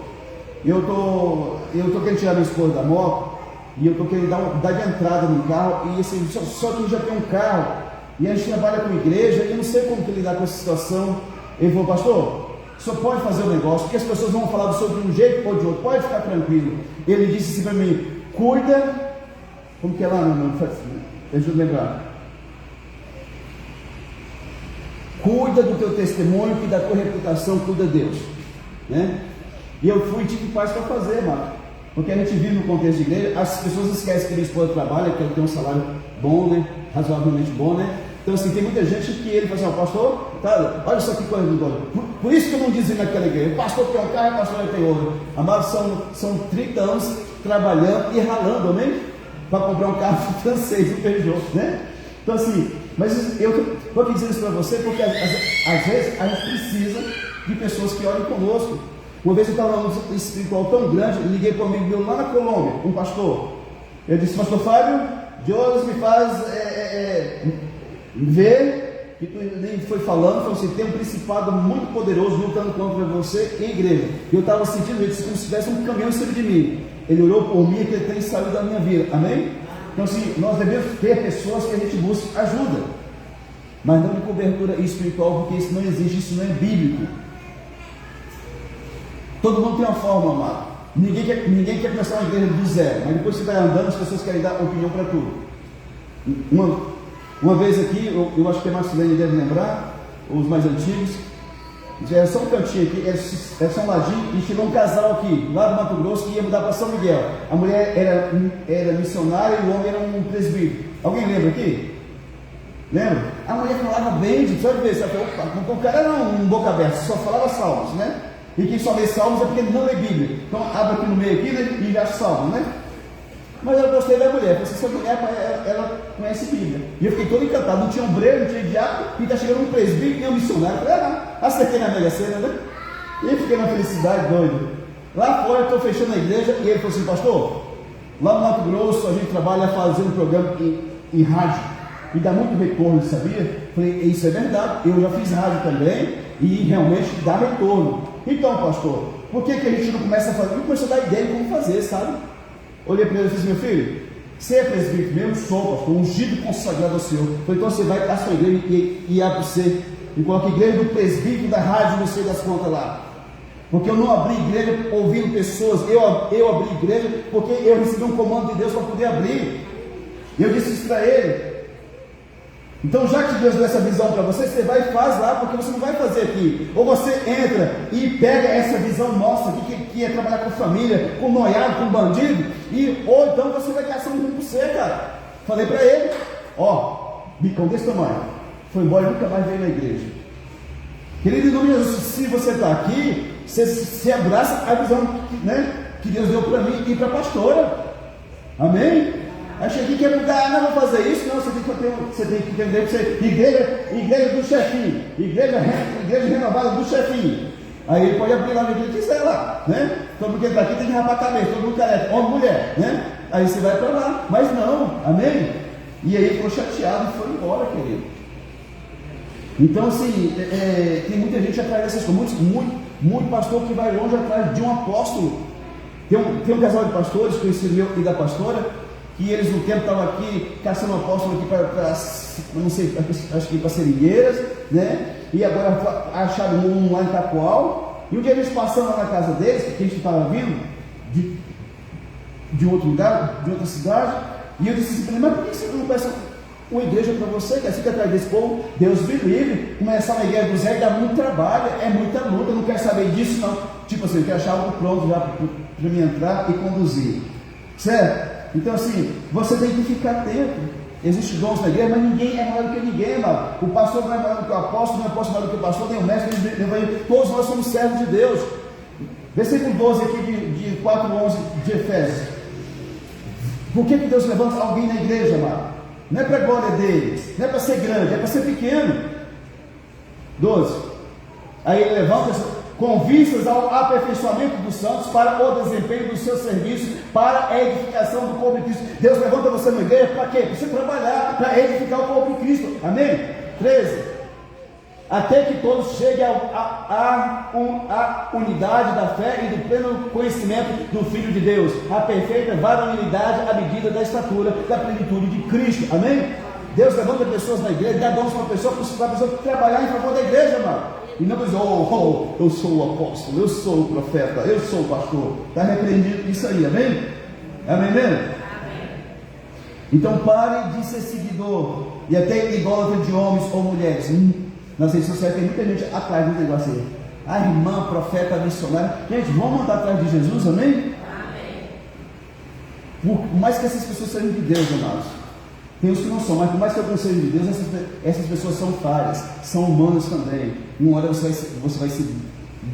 [SPEAKER 2] eu tô querendo tirar minha esposa da moto, e eu estou querendo dar de entrada no carro, e assim, só que eu já tenho um carro, e a gente trabalha com igreja, e eu não sei como lidar com essa situação. Ele falou: pastor, o senhor pode fazer o negócio, porque as pessoas vão falar do senhor de um jeito ou de outro, pode ficar tranquilo. Ele disse assim para mim: cuida, como que é lá, meu irmão? Deixa eu lembrar. Cuida do teu testemunho, que da tua reputação cuida Deus, né? E eu fui e tive paz para fazer, mano, porque a gente vive no contexto de igreja, as pessoas esquecem que a minha esposa trabalha, que ela tem um salário bom, né? Razoavelmente bom, né? Então assim, tem muita gente que ele fala assim: pastor, tá, olha só que coisa do dono. Por isso que eu não dizia naquela igreja, o pastor tem um carro, o pastor tem ouro. Amados, são 30 anos trabalhando e ralando, amém? Para comprar um carro francês, um Peugeot, né? Então assim, mas eu estou aqui dizendo isso para você, porque às vezes a gente precisa de pessoas que orem conosco. Uma vez eu estava num luta espiritual tão grande, liguei para um amigo meu lá na Colômbia, um pastor. Eu disse: pastor Fábio, Deus me faz ver que tu nem foi falando, falou assim: tem um principado muito poderoso lutando contra você em igreja. E eu estava sentindo ele como se tivesse um caminhão em cima de mim. Ele orou por mim, que ele tem saído da minha vida, amém? Então assim, nós devemos ter pessoas que a gente busque ajuda, mas não de cobertura espiritual, porque isso não existe, isso não é bíblico. Todo mundo tem uma forma, amado. Ninguém quer começar uma igreja do zero, mas depois que você vai andando, as pessoas querem dar opinião para tudo. Uma vez aqui, eu acho que a Marcelene deve lembrar, os mais antigos, era só um cantinho aqui, era só um ladinho, e chegou um casal aqui, lá do Mato Grosso, que ia mudar para São Miguel. A mulher era missionária e o homem era um presbítero. Alguém lembra aqui? Lembra? A mulher falava bem, só de ver, sabe? O cara era um boca aberta, só falava salmos, né? E quem só lê salmos é porque não lê Bíblia. Então abre aqui no meio aqui, né, e já salmos, né? Mas eu gostei da mulher, porque essa mulher, ela conhece Bíblia. E eu fiquei todo encantado, não tinha ombreiro, não tinha diabo, e está chegando um presbítero e um missionário. Eu falei: acertei na Mega Sena, né? E eu fiquei na felicidade, doido. Lá fora, eu estou fechando a igreja, e ele falou assim: pastor, lá no Mato Grosso a gente trabalha fazendo programa em rádio, e dá muito retorno, sabia? Eu falei: isso é verdade, eu já fiz rádio também, e realmente dá retorno. Então, pastor, por que a gente não começa a fazer? Eu comecei a dar ideia de como fazer, sabe? Olhei para ele e disse: meu filho, você é presbítero mesmo? Sou, pastor, ungido e consagrado ao Senhor. Falei: então você vai para a sua igreja e abre você, e coloca a igreja do presbítero da rádio, não sei das contas lá. Porque eu não abri igreja ouvindo pessoas, eu abri igreja porque eu recebi um comando de Deus para poder abrir. E eu disse isso para ele. Então, já que Deus deu essa visão para você, você vai e faz lá, porque você não vai fazer aqui. Ou você entra e pega essa visão nossa aqui, que é trabalhar com família, com noiado, com bandido, ou então você vai ter ação ruim para você, cara. Falei para ele: bicão desse tamanho, foi embora e nunca mais veio na igreja. Querido, em nome de Jesus, se você está aqui, você se abraça a visão, né, que Deus deu para mim e para a pastora. Amém? Aí cheguei, quer mudar, não vou fazer isso, não, você tem que entender que você, igreja do chefinho, igreja renovada do chefinho. Aí ele pode abrir lá no que ele quiser lá, né? Todo mundo que entra aqui tem que rapar a cabeça, todo mundo careca, homem, mulher, né? Aí você vai para lá, mas não, amém? E aí ele ficou chateado e foi embora, querido. Então assim, tem muita gente atrás dessas coisas, muito pastor que vai longe atrás de um apóstolo. Tem um casal de pastores, conhecido meu e da pastora, que eles no tempo estavam aqui caçando um apóstolo aqui para não sei, acho que para Seringueiras, né? E agora acharam um lá em Itapual. E um dia eles passaram lá na casa deles, que a gente estava vindo de outro lugar, de outra cidade. E eu disse assim: mas por que você não conhece? uma igreja para você, que fica atrás desse povo. Deus me livre, começar na igreja do Zé dá muito trabalho, é muita luta, eu não quero saber disso não. Tipo assim, eu quero achar algo pronto já para me entrar e conduzir, certo? Então assim, você tem que ficar atento. Existem dons na igreja, mas ninguém é maior do que ninguém, mano. O pastor não é maior do que o apóstolo, nem o apóstolo é maior do que o pastor, nem o mestre, nem todos nós somos servos de Deus. Versículo 12 aqui de 4:11 de Efésios. Por que Deus levanta alguém na igreja, mano? Não é para a glória deles, não é para ser grande, é para ser pequeno. 12. Aí ele levanta com vistas ao aperfeiçoamento dos santos para o desempenho do seu serviço, para a edificação do corpo de Cristo. Deus levanta você na igreja para quê? Para você trabalhar, para edificar o corpo de Cristo. Amém? 13. Até que todos cheguem à unidade da fé e do pleno conhecimento do Filho de Deus, a perfeita varonilidade à medida da estatura da plenitude de Cristo. Amém? Deus levanta pessoas na igreja, dá dons para uma pessoa trabalhar em favor da igreja, mano. E não diz, eu sou o apóstolo, eu sou o profeta, eu sou o pastor. Está repreendido isso aí, amém? Amém mesmo? Amém. Então pare de ser seguidor e até idólatra de homens ou mulheres. Nas redes sociais tem muita gente atrás do negócio aí. A irmã, profeta, missionária. Gente, vamos andar atrás de Jesus, amém? Amém. Por mais que essas pessoas sejam de Deus, amados. Tem os que não são, mas por mais que alguns sejam de Deus, essas pessoas são falhas, são humanas também. Uma hora você vai se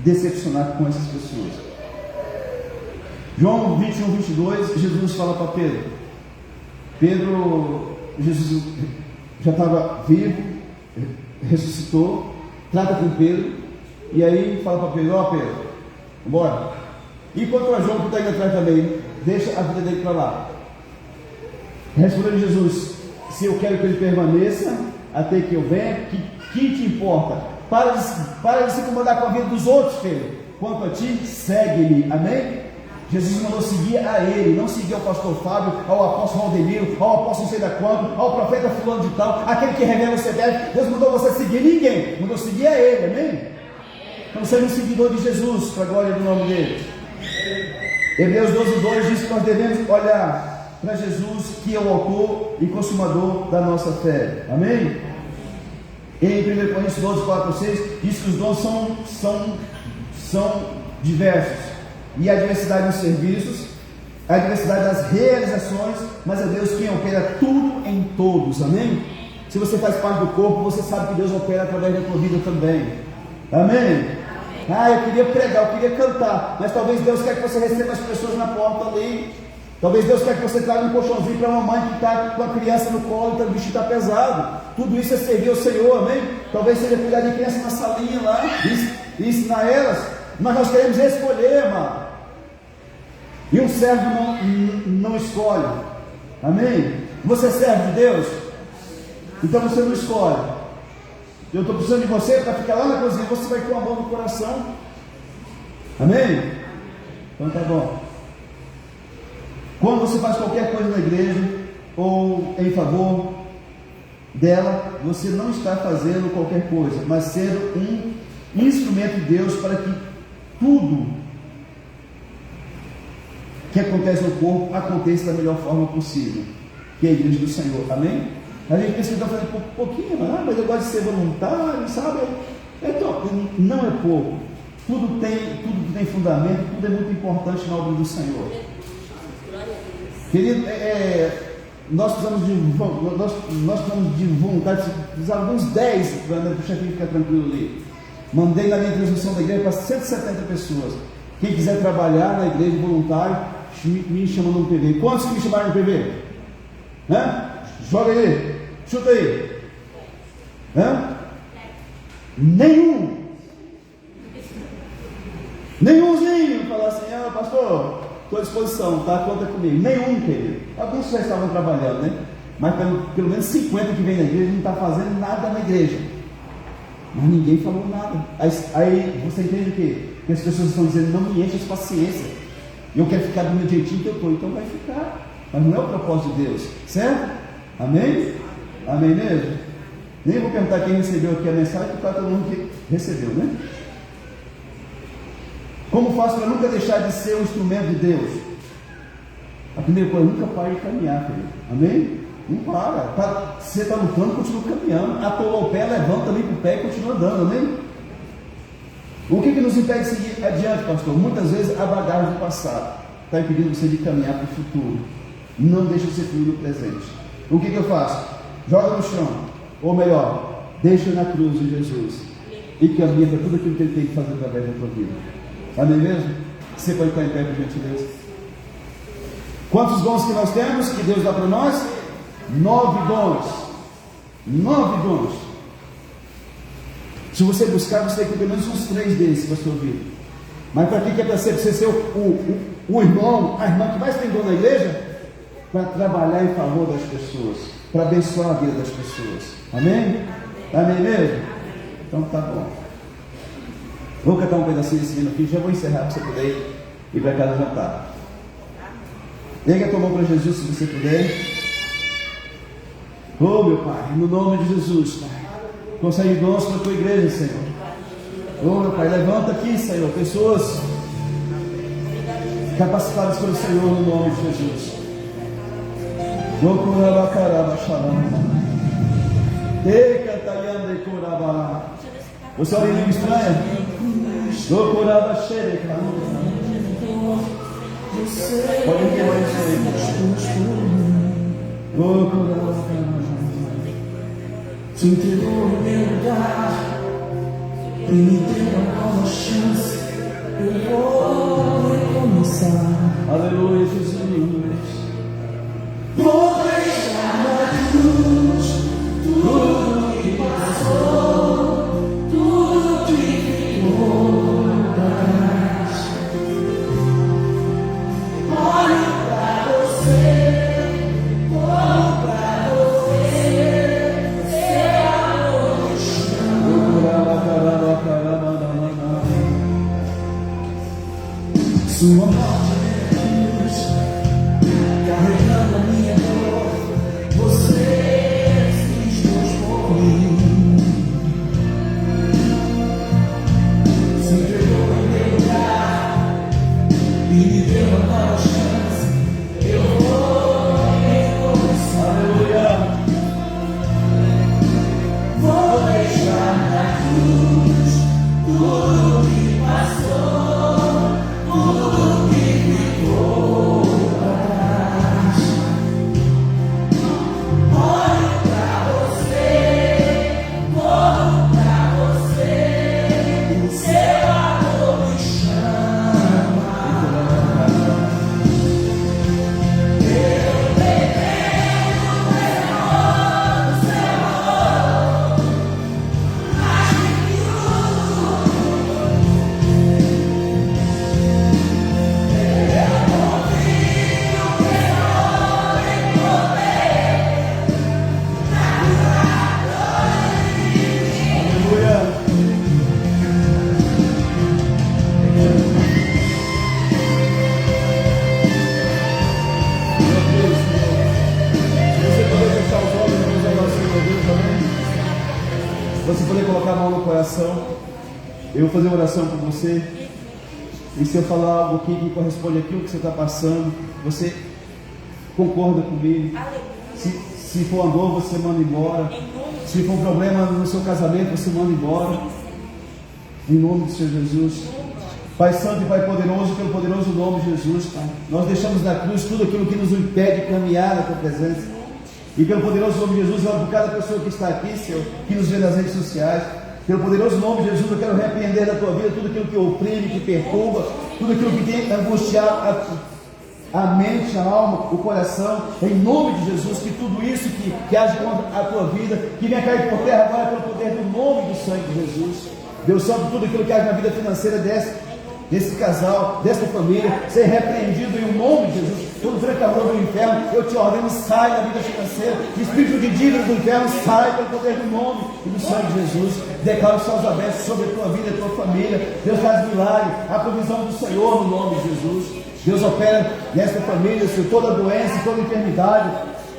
[SPEAKER 2] decepcionar com essas pessoas. João 21:22, Jesus fala para Pedro. Jesus já estava vivo, ressuscitou, trata com Pedro, e aí fala para Pedro, Pedro, bora. E quanto a João que está indo atrás também, deixa a vida dele para lá. Respondeu Jesus, se eu quero que ele permaneça até que eu venha, que te importa? Para de se incomodar com a vida dos outros, filho. Quanto a ti, segue-me, amém? Jesus mandou seguir a ele, não seguir ao pastor Fábio, ao apóstolo Aldemiro, ao apóstolo não sei da quanto, ao profeta fulano de tal, aquele que revela você deve. Deus mandou você seguir ninguém, mandou seguir a ele, amém? Então seja um seguidor de Jesus, para a glória do nome dele. Hebreus 12:2 diz que nós devemos olhar para Jesus, que é o autor e consumador da nossa fé, amém? Em 1 Coríntios 12:4-6 diz que os dons são diversos, e a diversidade dos serviços, a diversidade das realizações, mas é Deus quem opera tudo em todos, amém? Se você faz parte do corpo, você sabe que Deus opera através da tua vida também, amém? Eu queria pregar, eu queria cantar, mas talvez Deus quer que você receba as pessoas na porta ali. Talvez Deus quer que você traga um colchãozinho para uma mãe que está com a criança no colo, o bicho está pesado. Tudo isso é servir ao Senhor, amém? Talvez seja cuidar de criança na salinha lá e ensinar elas. Mas nós queremos escolher, mano. E um servo não escolhe, amém? Você serve de Deus? Então você não escolhe. Eu estou precisando de você para ficar lá na cozinha, você vai com amor no coração, amém? Então tá bom. Quando você faz qualquer coisa na igreja ou em favor dela, você não está fazendo qualquer coisa, mas sendo um instrumento de Deus para que tudo que acontece no corpo aconteça da melhor forma possível, que é a igreja do Senhor, amém? A gente pensa que está fazendo pouquinho, mas eu gosto de ser voluntário, sabe? Não é pouco, tudo que tem fundamento, tudo é muito importante na obra do Senhor. Querido, nós precisamos de vontade, precisamos de uns 10 para o chefinho ficar tranquilo ali. Mandei na minha transmissão da igreja para 170 pessoas. Quem quiser trabalhar na igreja voluntário, me chama no PV. Quantos que me chamaram no PV? Joga aí, chuta aí. Nenhumzinho. Falar assim, pastor, estou à disposição, tá? Conta comigo. Nenhum, querido. Alguns já estavam trabalhando, né? Mas pelo menos 50 que vem na igreja não está fazendo nada na igreja. Mas ninguém falou nada. Aí você entende o quê? Que as pessoas estão dizendo, não me enche de paciência. Eu quero ficar do meu jeitinho que eu estou. Então vai ficar. Mas não é o propósito de Deus. Certo? Amém? Amém mesmo? Nem vou perguntar quem recebeu aqui a mensagem, porque todo mundo que recebeu, né? Como faço para nunca deixar de ser um instrumento de Deus? A primeira coisa, nunca pare de caminhar, querido. Amém? Não para. Você está lutando, continua caminhando. Atolou o pé, levanta ali para o pé e continua andando, amém? O que nos impede de seguir adiante, pastor? Muitas vezes a bagagem do passado está impedindo você de caminhar para o futuro. Não deixa você fluir no presente. O que eu faço? Joga no chão. Ou melhor, deixa na cruz de Jesus e caminha para tudo aquilo que Ele tem que fazer através da tua vida. Amém mesmo? Você pode estar em pé, por gentileza. Quantos dons que nós temos, que Deus dá para nós? 9 dons. 9 dons. Se você buscar, você tem pelo menos uns 3 desses para a sua vida. Mas para que é para você ser o irmão, a irmã que mais tem dom na igreja? Para trabalhar em favor das pessoas, para abençoar a vida das pessoas. Amém? Amém mesmo? Então tá bom. Vou cantar um pedacinho desse hino aqui, já vou encerrar para você poder ir para casa jantar. Erga a tua mão para Jesus se você puder. Oh meu Pai, no nome de Jesus, Pai, concede dons para a tua igreja, Senhor. Oh meu Pai, levanta aqui, Senhor, pessoas capacitadas pelo Senhor no nome de Jesus. Você olha em língua estranha? Pode queimar isso aí.
[SPEAKER 3] Se entregou no meu lugar e me deu uma nova chance. Eu vou recomeçar.
[SPEAKER 2] Aleluia, Jesus.
[SPEAKER 3] Vou deixar na cruz tudo que passou, tudo que ficou pra trás. Olho pra você, olho pra você, seu amor me chama. Sua morte na cruz, carregando a minha dor, você se expôs por mim. Se entregou em meu lugar e me deu uma nova chance. Eu vou recomeçar.
[SPEAKER 2] Aleluia.
[SPEAKER 3] Vou deixar na cruz tudo que passou, tudo que ficou pra trás. Olho pra você, corro pra você, o seu amor me chama. Eu dependo do seu amor, mais que tudo.
[SPEAKER 2] Aleluia. Se você puder fechar os olhos, vamos orar assim para Deus também. Se você puder colocar a mão no coração, eu vou fazer uma oração por você. E se eu falar algo aqui que corresponde àquilo que você está passando, você concorda comigo. Se for uma dor, você manda embora. Se for um problema no seu casamento, você manda embora. Em nome do Senhor Jesus. Pai Santo e Pai Poderoso, pelo poderoso nome de Jesus, Pai, nós deixamos na cruz tudo aquilo que nos impede de caminhar na Tua presença. E pelo poderoso nome de Jesus, eu oro por cada pessoa que está aqui, Senhor, que nos vê nas redes sociais. Pelo poderoso nome de Jesus, eu quero repreender da Tua vida tudo aquilo que oprime, que perturba, tudo aquilo que tem angustiado a mente, a alma, o coração, em nome de Jesus, que tudo isso que age contra a tua vida, que venha cair por terra agora pelo poder do nome do sangue de Jesus. Deus Santo, tudo aquilo que age na vida financeira desse casal, desta família, ser repreendido em nome de Jesus. Todo trancador do inferno, eu te ordeno, sai da vida financeira. Espírito de dívida do inferno, sai pelo poder do nome e do sangue de Jesus. Declaro os céus abertos sobre a tua vida e a tua família. Deus faz milagre, a provisão do Senhor no nome de Jesus. Deus opera nesta família, Senhor, toda doença, toda enfermidade,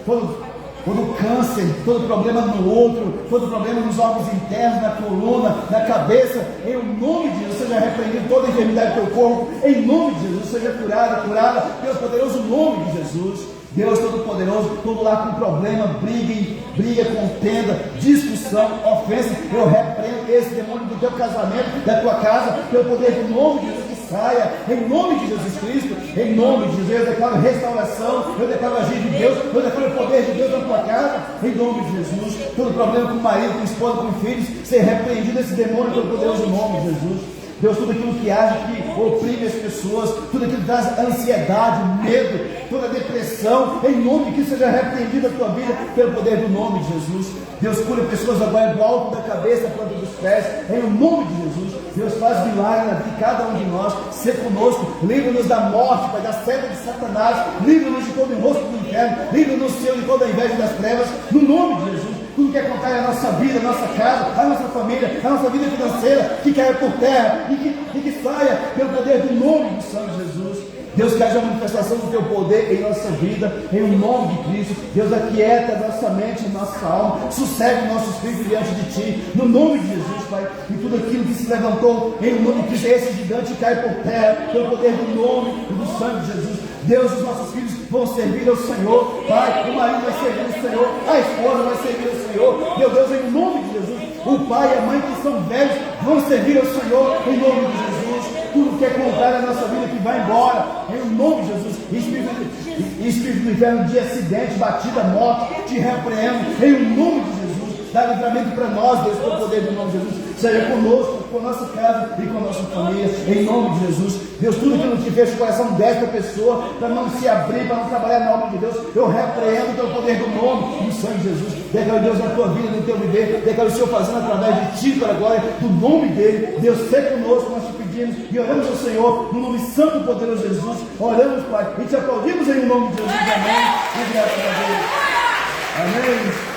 [SPEAKER 2] todo câncer, todo problema no outro, todo problema nos órgãos internos, na coluna, na cabeça, em nome de Jesus, seja repreendido toda enfermidade do teu corpo, em nome de Jesus, seja curada pelo poderoso nome de Jesus. Deus Todo-Poderoso, todo lá com problema, briga, contenda, discussão, ofensa, eu repreendo esse demônio do teu casamento, da tua casa, pelo poder do nome de Jesus, que saia, em nome de Jesus Cristo, em nome de Jesus, eu declaro restauração, eu declaro agir de Deus, eu declaro o poder de Deus na tua casa, em nome de Jesus. Todo problema com o marido, com a esposa, com filhos, ser repreendido esse demônio pelo poderoso nome de Jesus. Deus, tudo aquilo que age, que oprime as pessoas, tudo aquilo que traz ansiedade, medo, toda depressão, em nome de que seja repreendida a tua vida pelo poder do nome de Jesus. Deus, cura pessoas agora do alto da cabeça, à planta dos pés, em nome de Jesus. Deus, faz milagre na vida de cada um de nós, ser conosco, livra-nos da morte, Pai, da seta de Satanás, livra-nos de todo enrosco do inferno, livra-nos, Senhor, de toda a inveja das trevas, no nome de Jesus. Tudo que é contrário à nossa vida, à nossa casa, à nossa família, à nossa vida financeira, que caia por terra e que saia pelo poder do nome do Santo Jesus. Deus, que haja a manifestação do teu poder em nossa vida, em nome de Cristo. Deus, aquieta a nossa mente, a nossa alma, sossega o nosso espírito diante de Ti, no nome de Jesus, Pai. E tudo aquilo que se levantou em nome de Cristo, esse gigante cai por terra, pelo poder do nome e do sangue de Jesus. Deus, os nossos filhos vão servir ao Senhor, Pai. O marido vai servir ao Senhor, a esposa vai servir ao Senhor. Meu Deus, em nome de Jesus, o pai e a mãe que são velhos vão servir ao Senhor, em nome de Jesus. Tudo que é contrário à nossa vida que vai embora, em nome de Jesus. Espírito do inferno de acidente, batida, morte, te repreendo, em nome de Jesus. Dá livramento para nós, Deus, pelo poder do nome de Jesus. Seja conosco, com a nossa casa e com a nossa família, em nome de Jesus. Deus, tudo que não te fez o coração desta pessoa, para não se abrir, para não trabalhar na obra de Deus, eu repreendo pelo poder do nome do sangue de Jesus. Declaro Deus na tua vida, no teu viver. Declaro o Senhor fazendo através de ti, para a glória do nome dele. Deus, seja conosco, nós te pedimos e oramos ao Senhor, no nome santo e poderoso de Jesus. Oramos, Pai, e te aplaudimos em nome de Jesus. Amém. E graças a Deus. Amém.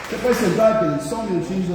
[SPEAKER 2] Você pode sentar, querido, só um minutinho.